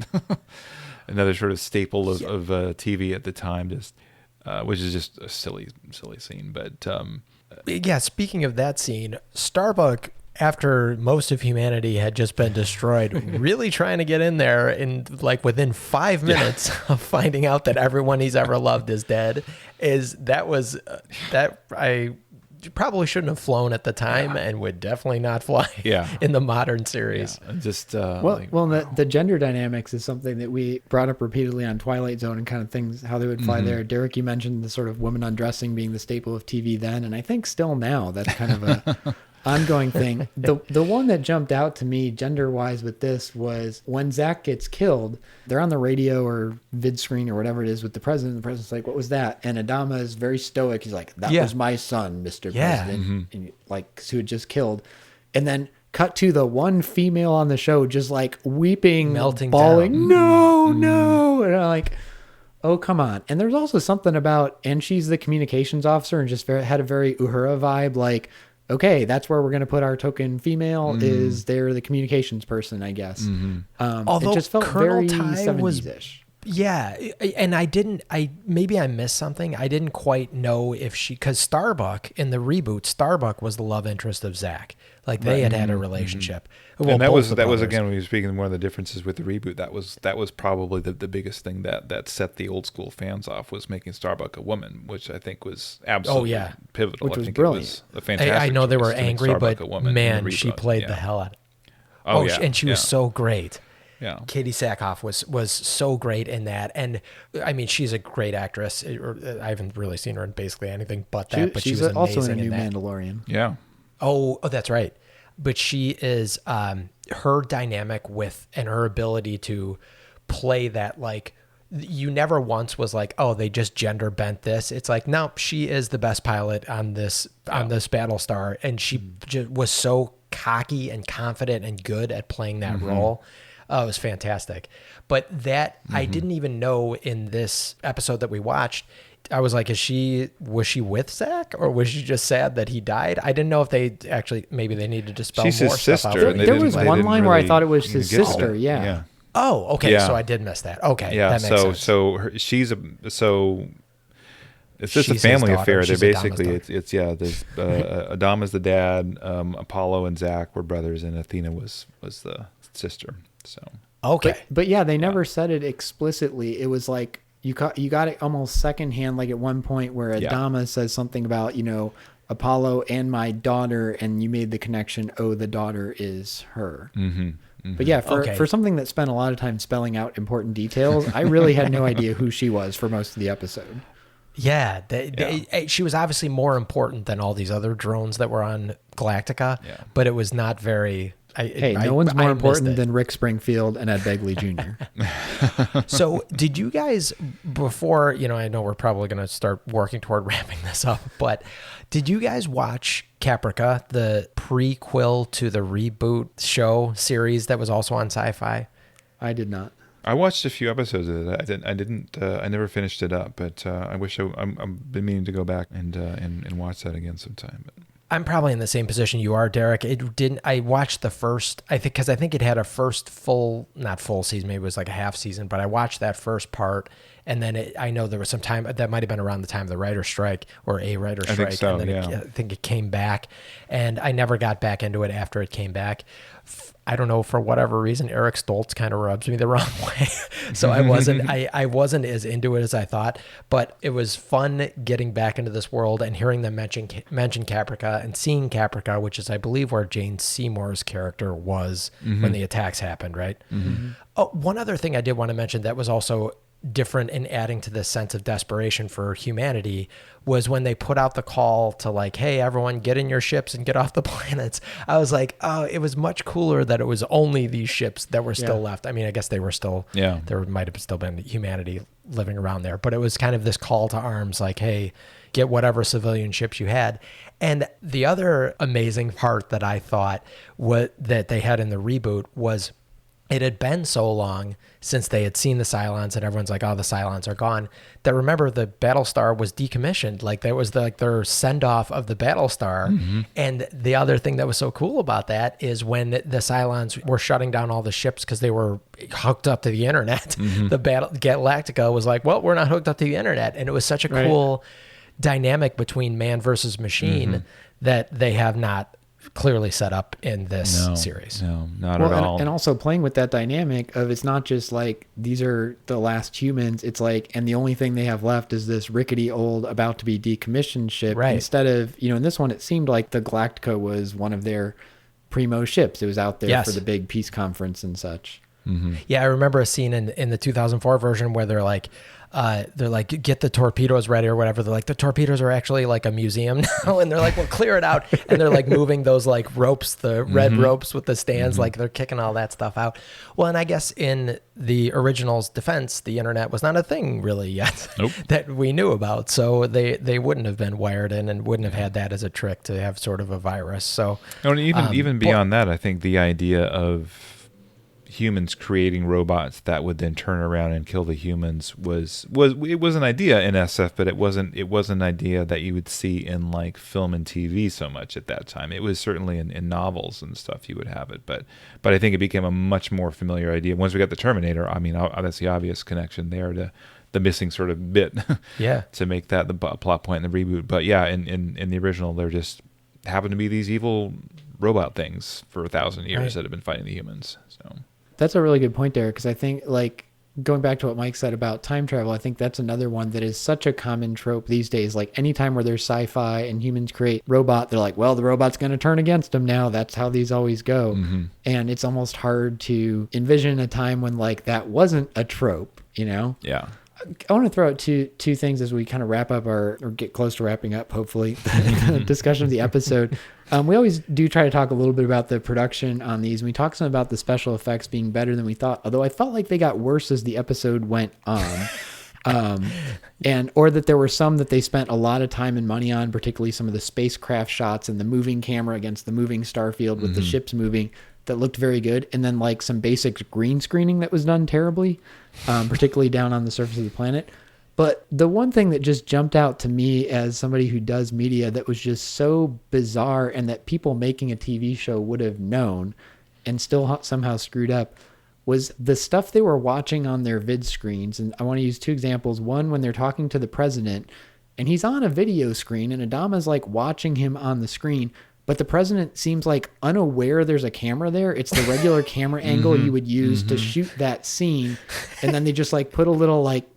another sort of staple of TV at the time, just which is just a silly scene. But speaking of that scene, Starbuck, after most of humanity had just been destroyed, really trying to get in there in like within 5 minutes of finding out that everyone he's ever loved is dead. I probably shouldn't have flown at the time and would definitely not fly in the modern series. Just the gender dynamics is something that we brought up repeatedly on Twilight Zone and kind of things, how they would fly there. Derek, you mentioned the sort of woman undressing being the staple of TV then, and I think still now that's kind of a ongoing thing. The one that jumped out to me gender-wise with this was when Zach gets killed, they're on the radio or vid screen or whatever it is with the president. The president's like, what was that? And Adama is very stoic. He's like, that was my son, Mr. President. And who had just killed. And then cut to the one female on the show just like weeping, melting bawling, down. No. And I'm like, oh, come on. And there's also something about, and she's the communications officer and just had a very Uhura vibe, like, okay, that's where we're going to put our token female, is they're the communications person, I guess. Although it just felt Colonel very Ty 70s-ish. Yeah, and maybe I missed something. I didn't quite know if because Starbuck in the reboot, Starbuck was the love interest of Zach. Like they had a relationship. Well, and that both was the that was brothers. again when we were speaking of one of the differences with the reboot. That was probably the biggest thing that set the old school fans off, was making Starbuck a woman, which I think was absolutely pivotal. Which I was think brilliant. it was a fantastic. I know they were choice to make angry, Starbuck but a woman in man, the she reboot. played Yeah. the hell out. Oh yeah, and she was so great. Yeah. Katie Sackhoff was so great in that, and I mean she's a great actress. I haven't really seen her in basically anything but that, but she She's was also amazing in a new that. Mandalorian. Yeah. Oh, that's right. But she is her dynamic with and her ability to play that, like, you never once was like, oh, they just gender bent this. It's like, no, she is the best pilot on this Battlestar, and she just was so cocky and confident and good at playing that role. Oh, it was fantastic. But that I didn't even know in this episode that we watched. I was like, was she with Zach, or was she just sad that he died? I didn't know if they actually, maybe they needed to spell She's more his stuff out. sister. and they There didn't- was they one didn't line where I really thought it was his get sister. that. Yeah. Oh, okay. Yeah. So I did miss that. Okay. Yeah. That makes sense. It's just She's a his family daughter. affair. They're She's Adama's basically daughter. there's Adama's the dad, Apollo and Zach were brothers, and Athena was the sister. So Okay. But yeah, they never said it explicitly. It was like you got it almost secondhand, like at one point where Yeah. Adama says something about, Apollo and my daughter, and you made the connection, oh, the daughter is her. But yeah, Okay. for something that spent a lot of time spelling out important details, I really had no idea who she was for most of the episode. Yeah, she was obviously more important than all these other drones that were on Galactica, Yeah. but it was not very. No one's more I missed important it. than Rick Springfield and Ed Begley Jr. So, did you guys, before, I know we're probably going to start working toward wrapping this up, but did you guys watch Caprica, the prequel to the reboot show series that was also on Sci-Fi? I did not. I watched a few episodes of it. I never finished it up, but I wish I've been meaning to go back and watch that again sometime. But. I'm probably in the same position you are, Derek. I watched the first, because I think it had a first not full season, maybe it was like a half season, but I watched that first part, and then I know there was some time, that might have been around the time of the writer's strike, or a writer's strike. think so, and then yeah. I think it came back, and I never got back into it after it came back. I don't know, for whatever reason, Eric Stoltz kind of rubs me the wrong way. So I wasn't as into it as I thought, but it was fun getting back into this world and hearing them mention Caprica and seeing Caprica, which is, I believe, where Jane Seymour's character was when the attacks happened, right? Oh, one other thing I did want to mention that was also different in adding to this sense of desperation for humanity was when they put out the call to, like, hey, everyone, get in your ships and get off the planets. I was like, oh, it was much cooler that it was only these ships that were still left. I mean, I guess they were still, there might have still been humanity living around there, but it was kind of this call to arms, like, hey, get whatever civilian ships you had. And the other amazing part that I thought that they had in the reboot was, it had been so long since they had seen the Cylons, and everyone's like, oh, the Cylons are gone, that, remember, the Battlestar was decommissioned. Like, that was their send-off of the Battlestar. And the other thing that was so cool about that is when the Cylons were shutting down all the ships because they were hooked up to the internet, the Galactica was like, well, we're not hooked up to the internet. And it was such a cool dynamic between man versus machine that they have not clearly set up in this series. No, not at all. And also playing with that dynamic of, it's not just like these are the last humans. It's like, and the only thing they have left is this rickety old about to be decommissioned ship. Right. Instead of, in this one, it seemed like the Galactica was one of their primo ships. It was out there for the big peace conference and such. Yeah, I remember a scene in the 2004 version where they're like, get the torpedoes ready or whatever. They're like, the torpedoes are actually like a museum now. And they're like, well, clear it out. And they're like moving those like ropes, the red ropes with the stands, like they're kicking all that stuff out. Well, and I guess in the original's defense, the internet was not a thing really yet that we knew about. So they wouldn't have been wired in and wouldn't have had that as a trick to have sort of a virus. So And even beyond that, I think the idea of humans creating robots that would then turn around and kill the humans was an idea in SF, but it wasn't an idea that you would see in like film and TV so much at that time. It was certainly in novels and stuff you would have it, but I think it became a much more familiar idea once we got the Terminator. I mean, that's the obvious connection there to the missing sort of bit, to make that the plot point in the reboot. But yeah, in the original, there just happened to be these evil robot things for 1,000 years that have been fighting the humans. So that's a really good point there, because I think, like, going back to what Mike said about time travel, I think that's another one that is such a common trope these days. Like, anytime where there's sci-fi and humans create robot, they're like, well, the robot's going to turn against them now. That's how these always go. And it's almost hard to envision a time when, like, that wasn't a trope, you know? yeah. I want to throw out two things as we kind of wrap up or get close to wrapping up, hopefully, the discussion of the episode. We always do try to talk a little bit about the production on these. We talked some about the special effects being better than we thought, although I felt like they got worse as the episode went on. Or that there were some that they spent a lot of time and money on, particularly some of the spacecraft shots and the moving camera against the moving starfield with the ships moving, that looked very good. And then like some basic green screening that was done terribly, particularly down on the surface of the planet. But the one thing that just jumped out to me as somebody who does media that was just so bizarre and that people making a TV show would have known and still somehow screwed up was the stuff they were watching on their vid screens. And I want to use two examples. One, when they're talking to the president and he's on a video screen and Adama's like watching him on the screen, but the president seems like unaware there's a camera there. It's the regular camera angle you would use to shoot that scene. And then they just like put a little like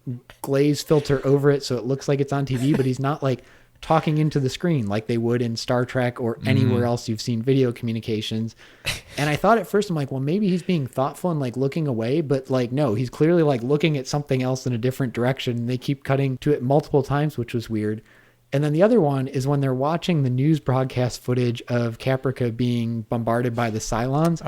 glaze filter over it so it looks like it's on TV, but he's not like talking into the screen like they would in Star Trek or anywhere else you've seen video communications. And I thought at first, I'm like, well, maybe he's being thoughtful and like looking away, but like, no, he's clearly like looking at something else in a different direction. And they keep cutting to it multiple times, which was weird. And then the other one is when they're watching the news broadcast footage of Caprica being bombarded by the Cylons.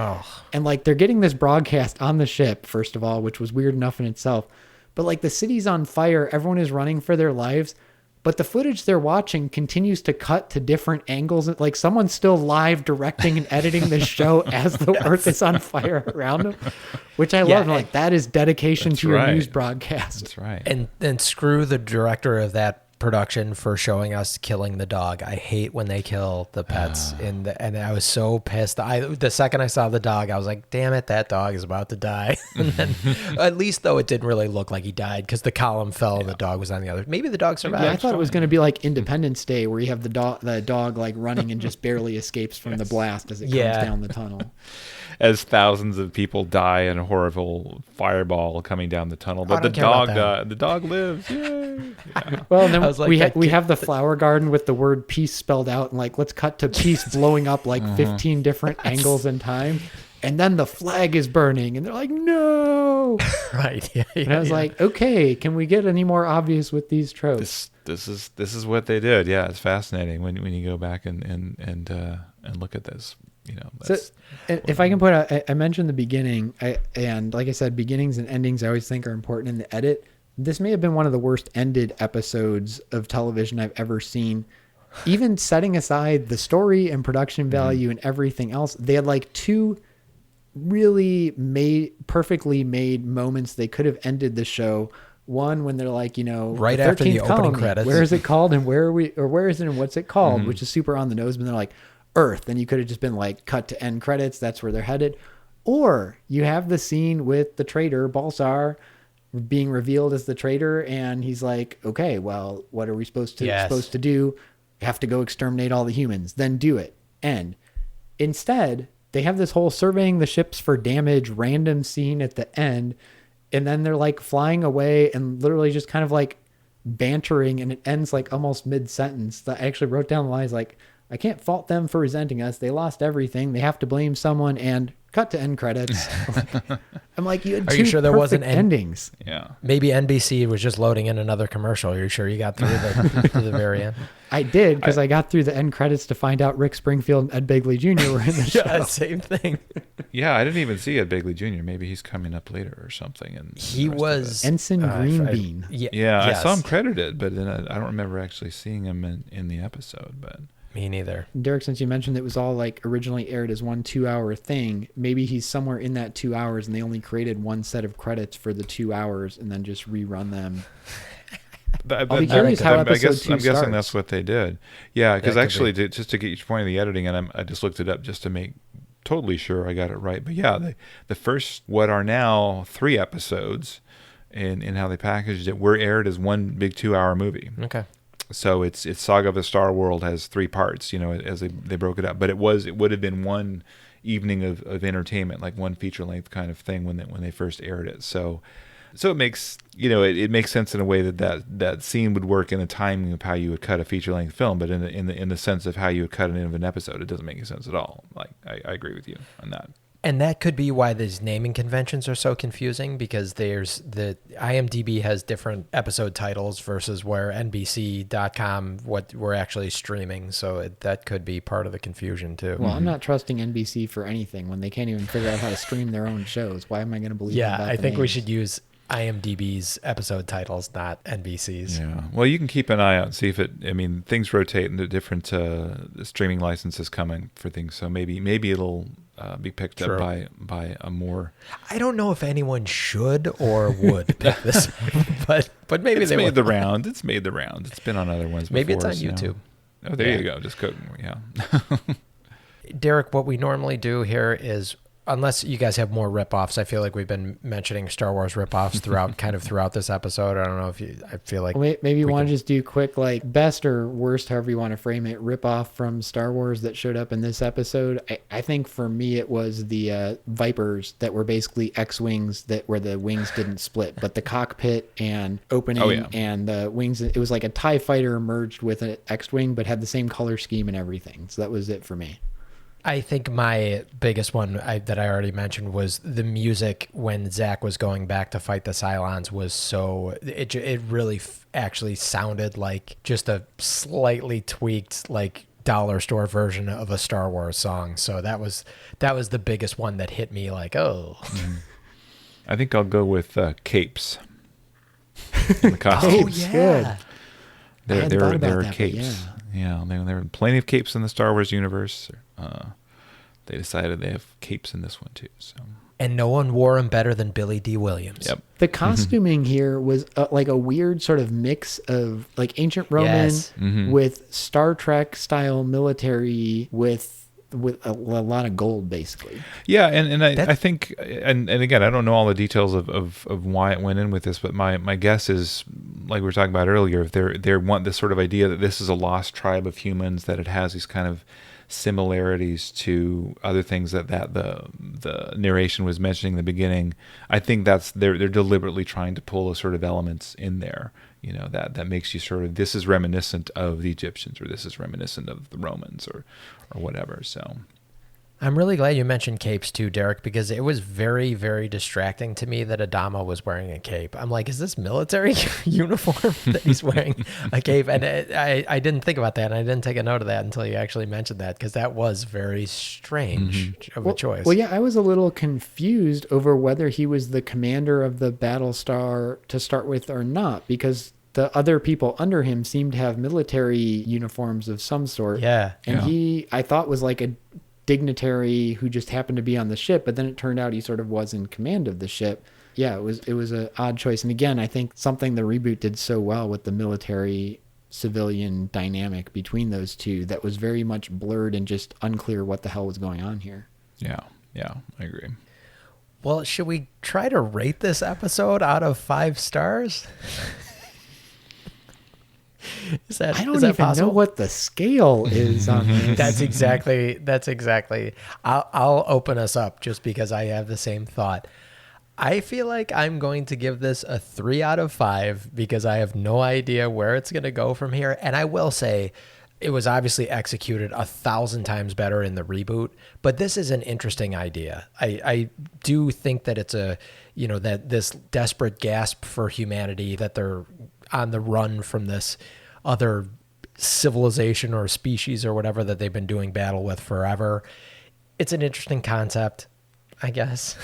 And like they're getting this broadcast on the ship, first of all, which was weird enough in itself. But like the city's on fire, everyone is running for their lives. But the footage they're watching continues to cut to different angles. Like someone's still live directing and editing the show as the Earth is on fire around them, which I love. Like that is dedication to your news broadcast. That's right. And screw the director of that production for showing us killing the dog. I hate when they kill the pets and I was so pissed. The second I saw the dog, I was like, damn it, that dog is about to die. And then at least though it didn't really look like he died because the column fell and the dog was on the other. Maybe the dog survived. Yeah, I thought it was going to be like Independence Day where you have the dog like running and just barely escapes from the blast as it comes down the tunnel. As thousands of people die in a horrible fireball coming down the tunnel, but the dog lives. Yay! Yeah. Well, and then like, we have the flower garden with the word peace spelled out, and like let's cut to peace blowing up like 15 different angles in time, and then the flag is burning, and they're like, no, right? Yeah, and I was like, okay, can we get any more obvious with these tropes? This is what they did. Yeah, it's fascinating when you go back and look at this. You know, so if I can point out, I mentioned the beginning, and like I said, beginnings and endings I always think are important in the edit. This may have been one of the worst ended episodes of television I've ever seen. Even setting aside the story and production value and everything else, they had like two really perfectly made moments they could have ended the show. One, when they're like, you know, right after the opening credits, where is it called and where is it and what's it called, which is super on the nose, but they're like, Earth, and you could have just been like cut to end credits. That's where they're headed. Or you have the scene with the traitor Balsar being revealed as the traitor, and he's like, okay, well, what are we supposed to do? We have to go exterminate all the humans. Then do it. End. Instead, they have this whole surveying the ships for damage random scene at the end, and then they're like flying away and literally just kind of like bantering, and it ends like almost mid-sentence. I actually wrote down the lines like, I can't fault them for resenting us. They lost everything. They have to blame someone, and cut to end credits. I'm like, you had Are you sure there wasn't endings? Yeah. Maybe NBC was just loading in another commercial. Are you sure you got through to the very end? I did, because I got through the end credits to find out Rick Springfield and Ed Begley Jr. were in the show. Yeah, same thing. Yeah, I didn't even see Ed Begley Jr. Maybe he's coming up later or something. And he was Ensign Greenbean. Yeah, yes. I saw him credited, but then I don't remember actually seeing him in the episode. But Me neither. Derek, since you mentioned it was all like originally aired as one 2-hour thing, maybe he's somewhere in that 2 hours and they only created one set of credits for the 2 hours and then just rerun them. I'll be curious how episode 2 I'm guessing starts. that's what they did. Yeah, because That could actually, be. just to get your point of the editing, and I just looked it up just to make totally sure I got it right. But yeah, the first, what are now 3 episodes in how they packaged it, were aired as one big 2-hour movie. Okay. So it's Saga of the Star World has 3 parts, as they broke it up. But it would have been one evening of entertainment, like one feature length kind of thing when they first aired it. So it makes it makes sense in a way that scene would work in the timing of how you would cut a feature length film, but in the sense of how you would cut it in an episode, it doesn't make any sense at all. Like I agree with you on that. And that could be why these naming conventions are so confusing, because there's the IMDb has different episode titles versus where NBC.com, what we're actually streaming. So that could be part of the confusion too. Well, I'm not trusting NBC for anything when they can't even figure out how to stream their own shows. Why am I going to believe them Yeah, about I the think we names? should use IMDb's episode titles, not NBC's. Yeah. Well, you can keep an eye out and see if things rotate and the different streaming licenses coming for things. So maybe it'll be picked True. up by a more. I don't know if anyone should or would pick this, but maybe It's they made would. the round. It's made the round. It's been on other ones. Maybe it's before, on so- YouTube. Oh, there Yeah. you go. Just go. Yeah. Derek, what we normally do here is, unless you guys have more ripoffs, I feel like we've been mentioning Star Wars ripoffs throughout this episode. I don't know if I feel like Well, maybe you we want can- to just do quick, like best or worst, however you want to frame it, rip off from Star Wars that showed up in this episode. I think for me it was the Vipers that were basically X-wings where the wings didn't split, but the cockpit and opening Oh, yeah. and the wings. It was like a TIE fighter merged with an X-wing, but had the same color scheme and everything. So that was it for me. I think my biggest one that I already mentioned was the music when Zach was going back to fight the Cylons was so it really actually sounded like just a slightly tweaked like dollar store version of a Star Wars song. So that was the biggest one that hit me like, oh. I think I'll go with capes. In the costumes. Capes, good. I hadn't There thought are about that, but capes. Yeah, there are plenty of capes in the Star Wars universe. They decided they have capes in this one too. So And no one wore him better than Billy D. Williams. yep. The costuming here was like a weird sort of mix of like ancient Roman Yes. with Star Trek style military with a lot of gold, basically. Yeah, and I think and again, I don't know all the details of why it went in with this, but my guess is, like we were talking about earlier, if they want this sort of idea that this is a lost tribe of humans, that it has these kind of similarities to other things that the narration was mentioning in the beginning. I think that's they're deliberately trying to pull a sort of elements in there, that makes you sort of, this is reminiscent of the Egyptians, or this is reminiscent of the Romans, or whatever. So I'm really glad you mentioned capes too, Derek, because it was very, very distracting to me that Adama was wearing a cape. I'm like, is this military uniform that he's wearing a cape? And I didn't think about that, and I didn't take a note of that until you actually mentioned that, because that was very strange of a choice. Well, yeah, I was a little confused over whether he was the commander of the Battlestar to start with or not, because the other people under him seemed to have military uniforms of some sort. Yeah. And Yeah. he, I thought, was like a dignitary who just happened to be on the ship, but then it turned out he sort of was in command of the ship. Yeah, it was an odd choice. And again, I think something the reboot did so well with the military civilian dynamic between those two that was very much blurred and just unclear what the hell was going on here. yeah, I agree. Well, should we try to rate this episode out of 5 stars? I don't is that even possible? know what the scale is on this. That's exactly. I'll open us up just because I have the same thought. I feel like I'm going to give this a 3 out of 5 because I have no idea where it's going to go from here. And I will say it was obviously executed 1,000 times better in the reboot, but this is an interesting idea. I do think that it's that this desperate gasp for humanity, that they're on the run from this other civilization or species or whatever that they've been doing battle with forever. It's an interesting concept, I guess.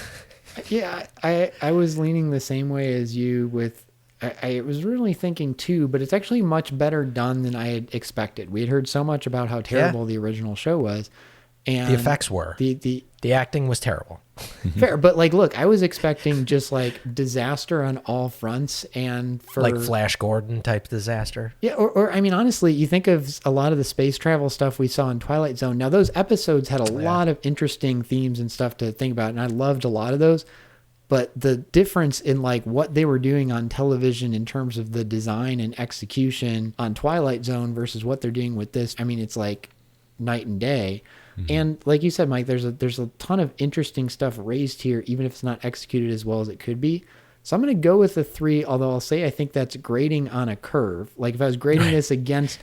Yeah, I was leaning the same way as you with I was really thinking 2, but it's actually much better done than I had expected. We had heard so much about how terrible the original show was. And The effects were. The acting was terrible. fair, but like, look, I was expecting just like disaster on all fronts, and for Like Flash Gordon type disaster. yeah, or I mean, honestly, you think of a lot of the space travel stuff we saw in Twilight Zone. Now, those episodes had a lot of interesting themes and stuff to think about, and I loved a lot of those. But the difference in like what they were doing on television in terms of the design and execution on Twilight Zone versus what they're doing with this, I mean, it's like night and day. And like you said, Mike, there's a ton of interesting stuff raised here, even if it's not executed as well as it could be. So I'm going to go with a 3, although I'll say I think that's grading on a curve. Like if I was grading this against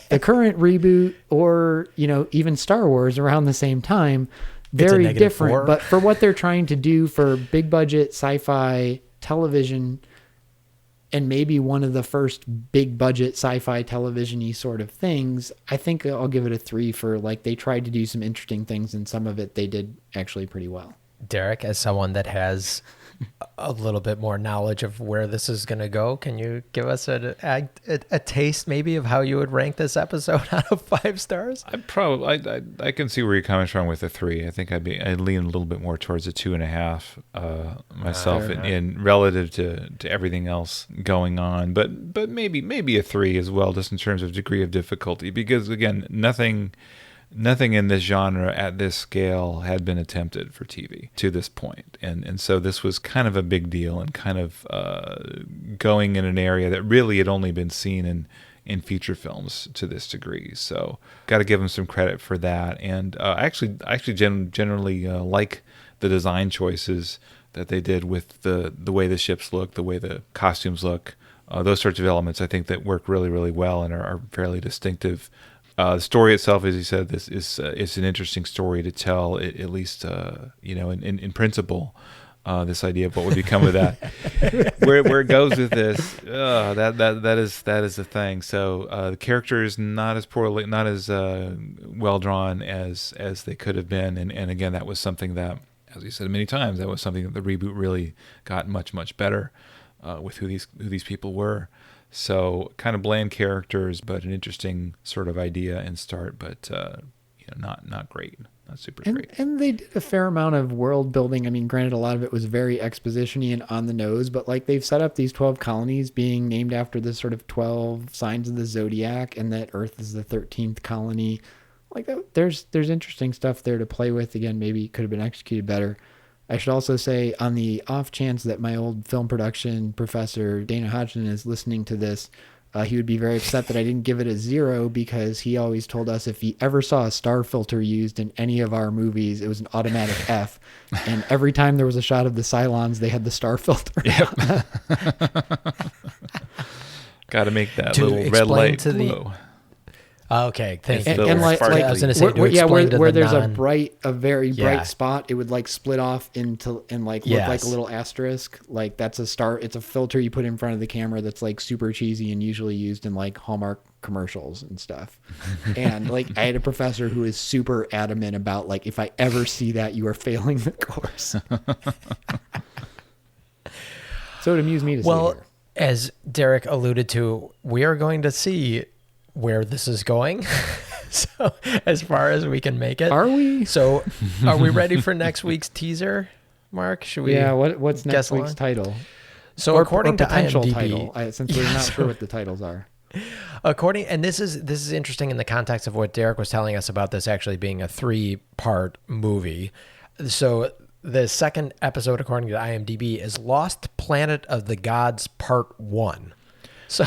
the current reboot or, you know, even Star Wars around the same time, very different. 4. But for what they're trying to do for big budget sci-fi television, and maybe one of the first big budget sci-fi television-y sort of things, I think I'll give it a 3 for like they tried to do some interesting things, and some of it they did actually pretty well. Derek, as someone that has a little bit more knowledge of where this is going to go, can you give us a taste maybe of how you would rank this episode out of 5 stars? I can see where you're coming from with a 3. I think I'd lean a little bit more towards a 2.5 myself, in relative to everything else going on. But maybe a 3 as well, just in terms of degree of difficulty, because again, nothing in this genre at this scale had been attempted for TV to this point. And so this was kind of a big deal, and kind of going in an area that really had only been seen in feature films to this degree. So got to give them some credit for that. And I actually generally like the design choices that they did with the way the ships look, the way the costumes look, those sorts of elements. I think that work really, really well and are fairly distinctive. The story itself, as you said, this is it's an interesting story to tell. At least, in principle, this idea of what would become of that, where it goes with this, that is the thing. So the character is not as well drawn as they could have been, and again, that was something that, as you said many times, that was something that the reboot really got much better with who these people were. So kind of bland characters, but an interesting sort of idea and start, but not great, not super great. And they did a fair amount of world building. I mean, granted, a lot of it was very exposition-y and on the nose, but like they've set up these 12 colonies being named after the sort of 12 signs of the zodiac, and that Earth is the 13th colony. Like there's interesting stuff there to play with. Again, maybe it could have been executed better. I should also say, on the off chance that my old film production professor, Dana Hodgson, is listening to this, he would be very upset that I didn't give it a 0, because he always told us if he ever saw a star filter used in any of our movies, it was an automatic F. And every time there was a shot of the Cylons, they had the star filter. Yep. Got to make that little red light glow. Okay, thank you. And like I was going to say, where there's a very bright spot, it would like split off into and like look like a little asterisk. Like that's a star. It's a filter you put in front of the camera that's like super cheesy and usually used in like Hallmark commercials and stuff. And like I had a professor who is super adamant about like, if I ever see that, you are failing the course. So it amused me to see here. As Derek alluded to, we are going to see where this is going. So as far as we can make it. Are we? So are we ready for next week's teaser, Mark? Should we? Yeah, what's next week's title? So according to potential IMDb, title, since we're not sure what the titles are. And this is interesting in the context of what Derek was telling us about this actually being a 3-part movie. So the second episode, according to IMDb, is Lost Planet of the Gods Part 1. So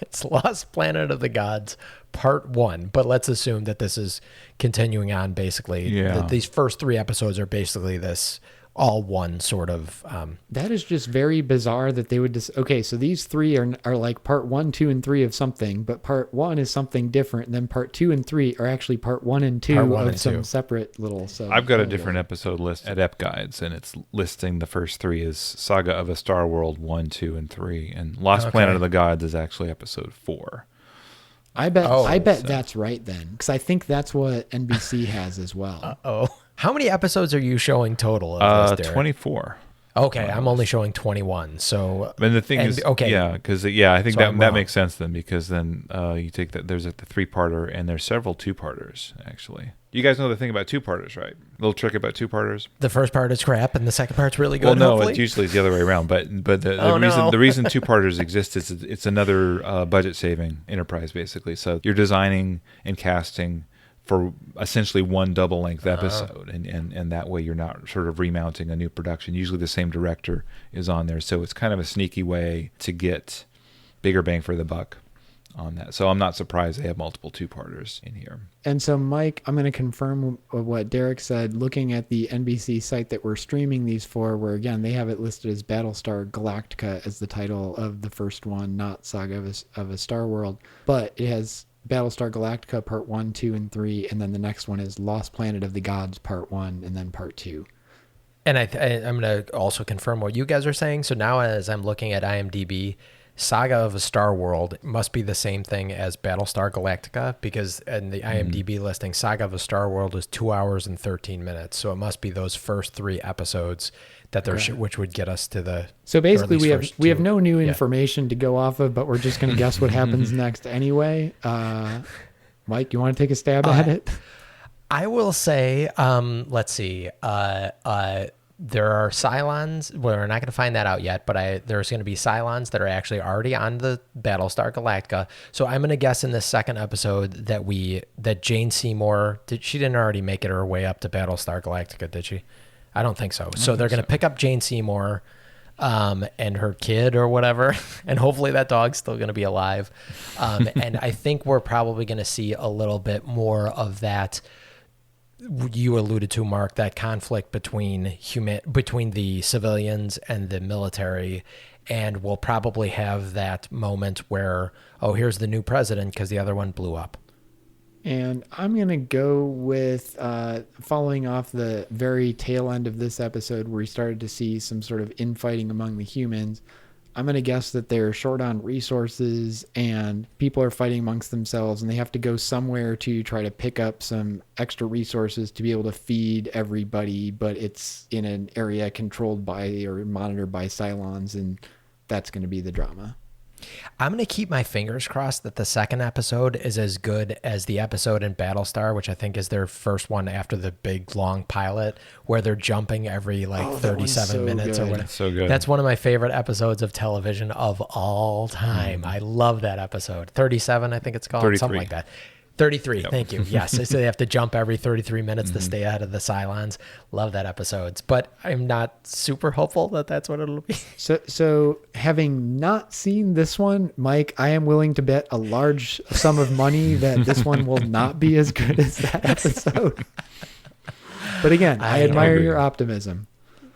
it's Lost Planet of the Gods Part 1, but let's assume that this is continuing on basically. Yeah. These first 3 episodes are basically this all one sort of... that is just very bizarre that they would just... Okay, so these 3 are like part 1, 2, and 3 of something, but part 1 is something different, and then part 2 and 3 are actually part 1 and 2 of some separate little... I've got a different episode list at Ep Guides, and it's listing the first 3 as Saga of a Star World 1, 2, and 3, and Lost Planet of the Gods is actually episode 4. I bet that's right then, because I think that's what NBC has as well. How many episodes are you showing total of this, Derek? 24. Okay, I'm only showing 21. So, And the thing and- is, okay. yeah, because I think So that I'm that wrong. makes sense then, because then you take that there's like the 3-parter and there's several 2-parters actually. You guys know the thing about 2-parters, right? Little trick about 2-parters. the first part is crap, and the second part's really good. Well, no, hopefully. it usually is the other way around. But the Oh, reason no. the reason 2-parters exist is it's another budget saving enterprise basically. So you're designing and casting for essentially one double length episode, and that way you're not sort of remounting a new production. Usually the same director is on there, so it's kind of a sneaky way to get bigger bang for the buck on that. So I'm not surprised they have multiple 2-parters in here. And so, Mike, I'm going to confirm what Derek said. Looking at the NBC site that we're streaming these for, where again they have it listed as Battlestar Galactica as the title of the first one, not Saga of a Star World, but it has Battlestar Galactica Part 1, 2, and 3, and then the next one is Lost Planet of the Gods Part 1, and then Part 2. And I'm going to also confirm what you guys are saying. So now as I'm looking at IMDb, Saga of a Star World must be the same thing as Battlestar Galactica, because in the IMDb listing, Saga of a Star World is 2 hours and 13 minutes. So it must be those first 3 episodes that they're which would get us to the. So basically, we have two. no new Yeah. information to go off of, but we're just going to guess what happens next anyway. Mike, you want to take a stab at it? I will say, let's see. There are Cylons. Well, we're not going to find that out yet, but there's going to be Cylons that are actually already on the Battlestar Galactica. So I'm going to guess in this second episode that Jane Seymour she didn't already make it her way up to Battlestar Galactica, did she? I don't think so. So they're going to pick up Jane Seymour, and her kid or whatever, and hopefully that dog's still going to be alive. And I think we're probably going to see a little bit more of that. You alluded to, Mark, that conflict between the civilians and the military, and we'll probably have that moment where, oh, here's the new president because the other one blew up. And I'm going to go with following off the very tail end of this episode where we started to see some sort of infighting among the humans. I'm going to guess that they're short on resources and people are fighting amongst themselves, and they have to go somewhere to try to pick up some extra resources to be able to feed everybody, but it's in an area controlled by or monitored by Cylons, and that's going to be the drama. I'm going to keep my fingers crossed that the second episode is as good as the episode in Battlestar, which I think is their first one after the big long pilot where they're jumping every 37 so minutes or good. whatever. So good. That's one of my favorite episodes of television of all time. I love that episode. 37, I think it's called. 33. Something like that. 33, thank you. Yes, so they have to jump every 33 minutes to stay ahead of the Cylons. Love that episode. But I'm not super hopeful that that's what it'll be. So having not seen this one, Mike, I am willing to bet a large sum of money that this one will not be as good as that episode. But again, I admire your optimism.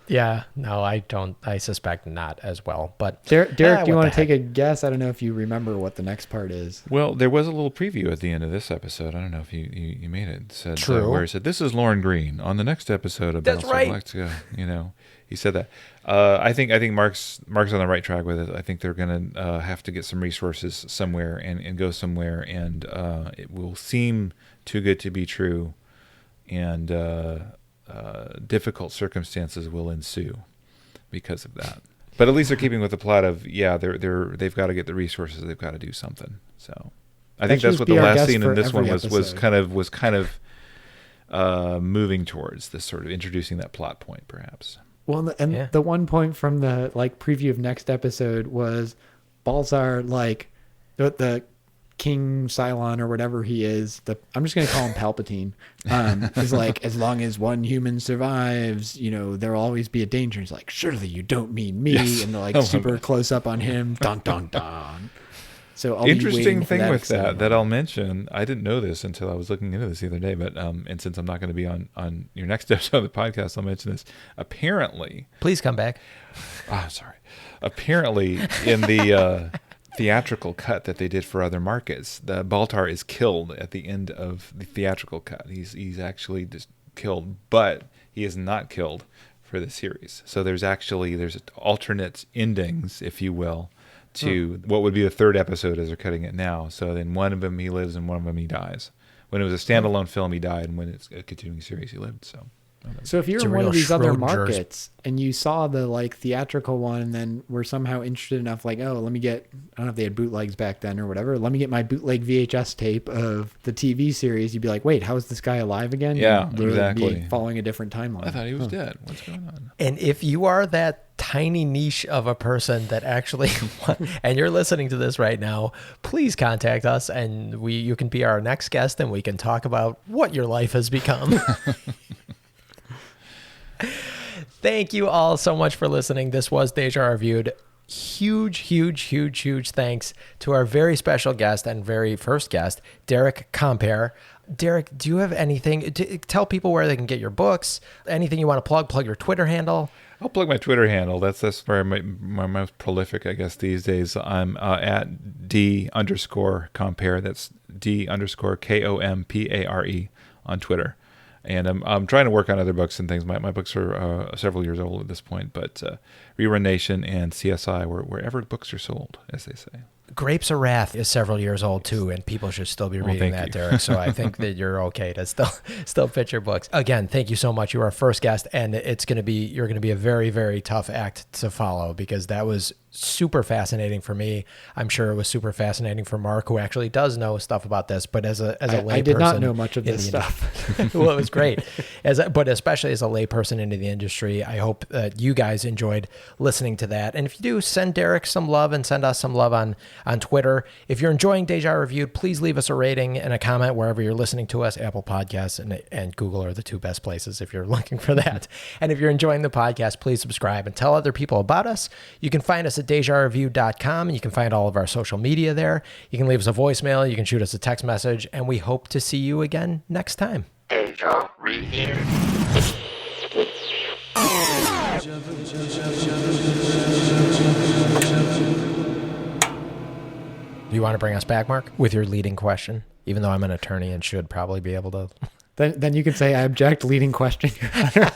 Yeah, no, I don't. I suspect not as well. But Derek, do you what want the to take heck? a guess? I don't know if you remember what the next part is. Well, there was a little preview at the end of this episode. I don't know if you made it. It said, True. where it said, "This is Lauren Green on the next episode of That's Battlestar right. Galactica." You know, he said that. I think Mark's on the right track with it. I think they're going to have to get some resources somewhere and go somewhere, and it will seem too good to be true, and difficult circumstances will ensue because of that. But at least they're keeping with the plot of they've got to get the resources, they've got to do something. So I think that's should what be the our last guess scene for in this one every was episode. kind of moving towards this sort of introducing that plot point, perhaps. Well, and Yeah. the one point from the preview of next episode was Balzar, the King Cylon or whatever he is. I'm just going to call him Palpatine. Is like, as long as one human survives, there'll always be a danger. He's like, surely you don't mean me. Yes. And they're super close up on him. Dun dun dun. So I'll be Interesting waiting for thing with excitement. that I'll mention. I didn't know this until I was looking into this the other day, but and since I'm not going to be on your next episode of the podcast, I'll mention this. Apparently, Please come back. sorry. Apparently, in the theatrical cut that they did for other markets, the Baltar is killed at the end of the theatrical cut. He's actually just killed, but he is not killed for the series. So there's alternate endings, if you will, to what would be the third episode as they're cutting it now. So then one of them he lives and one of them he dies. When it was a standalone film, he died, and when it's a continuing series, he lived. So So if you're It's a in one real of these other Schrodinger's- markets and you saw the like theatrical one and then were somehow interested enough, like, oh, let me get, I don't know if they had bootlegs back then or whatever, let me get my bootleg VHS tape of the TV series, you'd be like, wait, how is this guy alive again? Yeah, You'd literally exactly. be following a different timeline. I thought he was dead. What's going on? And if you are that tiny niche of a person that actually, and you're listening to this right now, please contact us and you can be our next guest and we can talk about what your life has become. Thank you all so much for listening. This was Deja Reviewed. Huge thanks to our very special guest and very first guest, Derek Compere. Derek, do you have anything? Tell people where they can get your books. Anything you want to plug your Twitter handle. I'll plug my Twitter handle. That's where I'm my most prolific, I guess, these days. I'm at D_Compare. That's D_KOMPARE on Twitter. And I'm trying to work on other books and things. My books are several years old at this point, but Rerun Nation and CSI, wherever books are sold, as they say. Grapes of Wrath is several years old too, and people should still be reading that, you. Derek. So I think that you're okay to still pitch your books. Again, thank you so much. You are our first guest, and you're going to be a very, very tough act to follow because that was super fascinating for me. I'm sure it was super fascinating for Mark, who actually does know stuff about this. But as a layperson, I did not know much of this stuff. Well, it was great. But especially as a layperson into the industry, I hope that you guys enjoyed listening to that. And if you do, send Derek some love and send us some love on Twitter. If you're enjoying Deja Reviewed, please leave us a rating and a comment wherever you're listening to us. Apple Podcasts and Google are the two best places if you're looking for that. And if you're enjoying the podcast, please subscribe and tell other people about us. You can find us at DejaReview.com, and you can find all of our social media there. You can leave us a voicemail, you can shoot us a text message, and we hope to see you again next time. Deja Review. Do you want to bring us back, Mark, with your leading question? Even though I'm an attorney and should probably be able to. Then you can say, I object, leading question, Your Honor.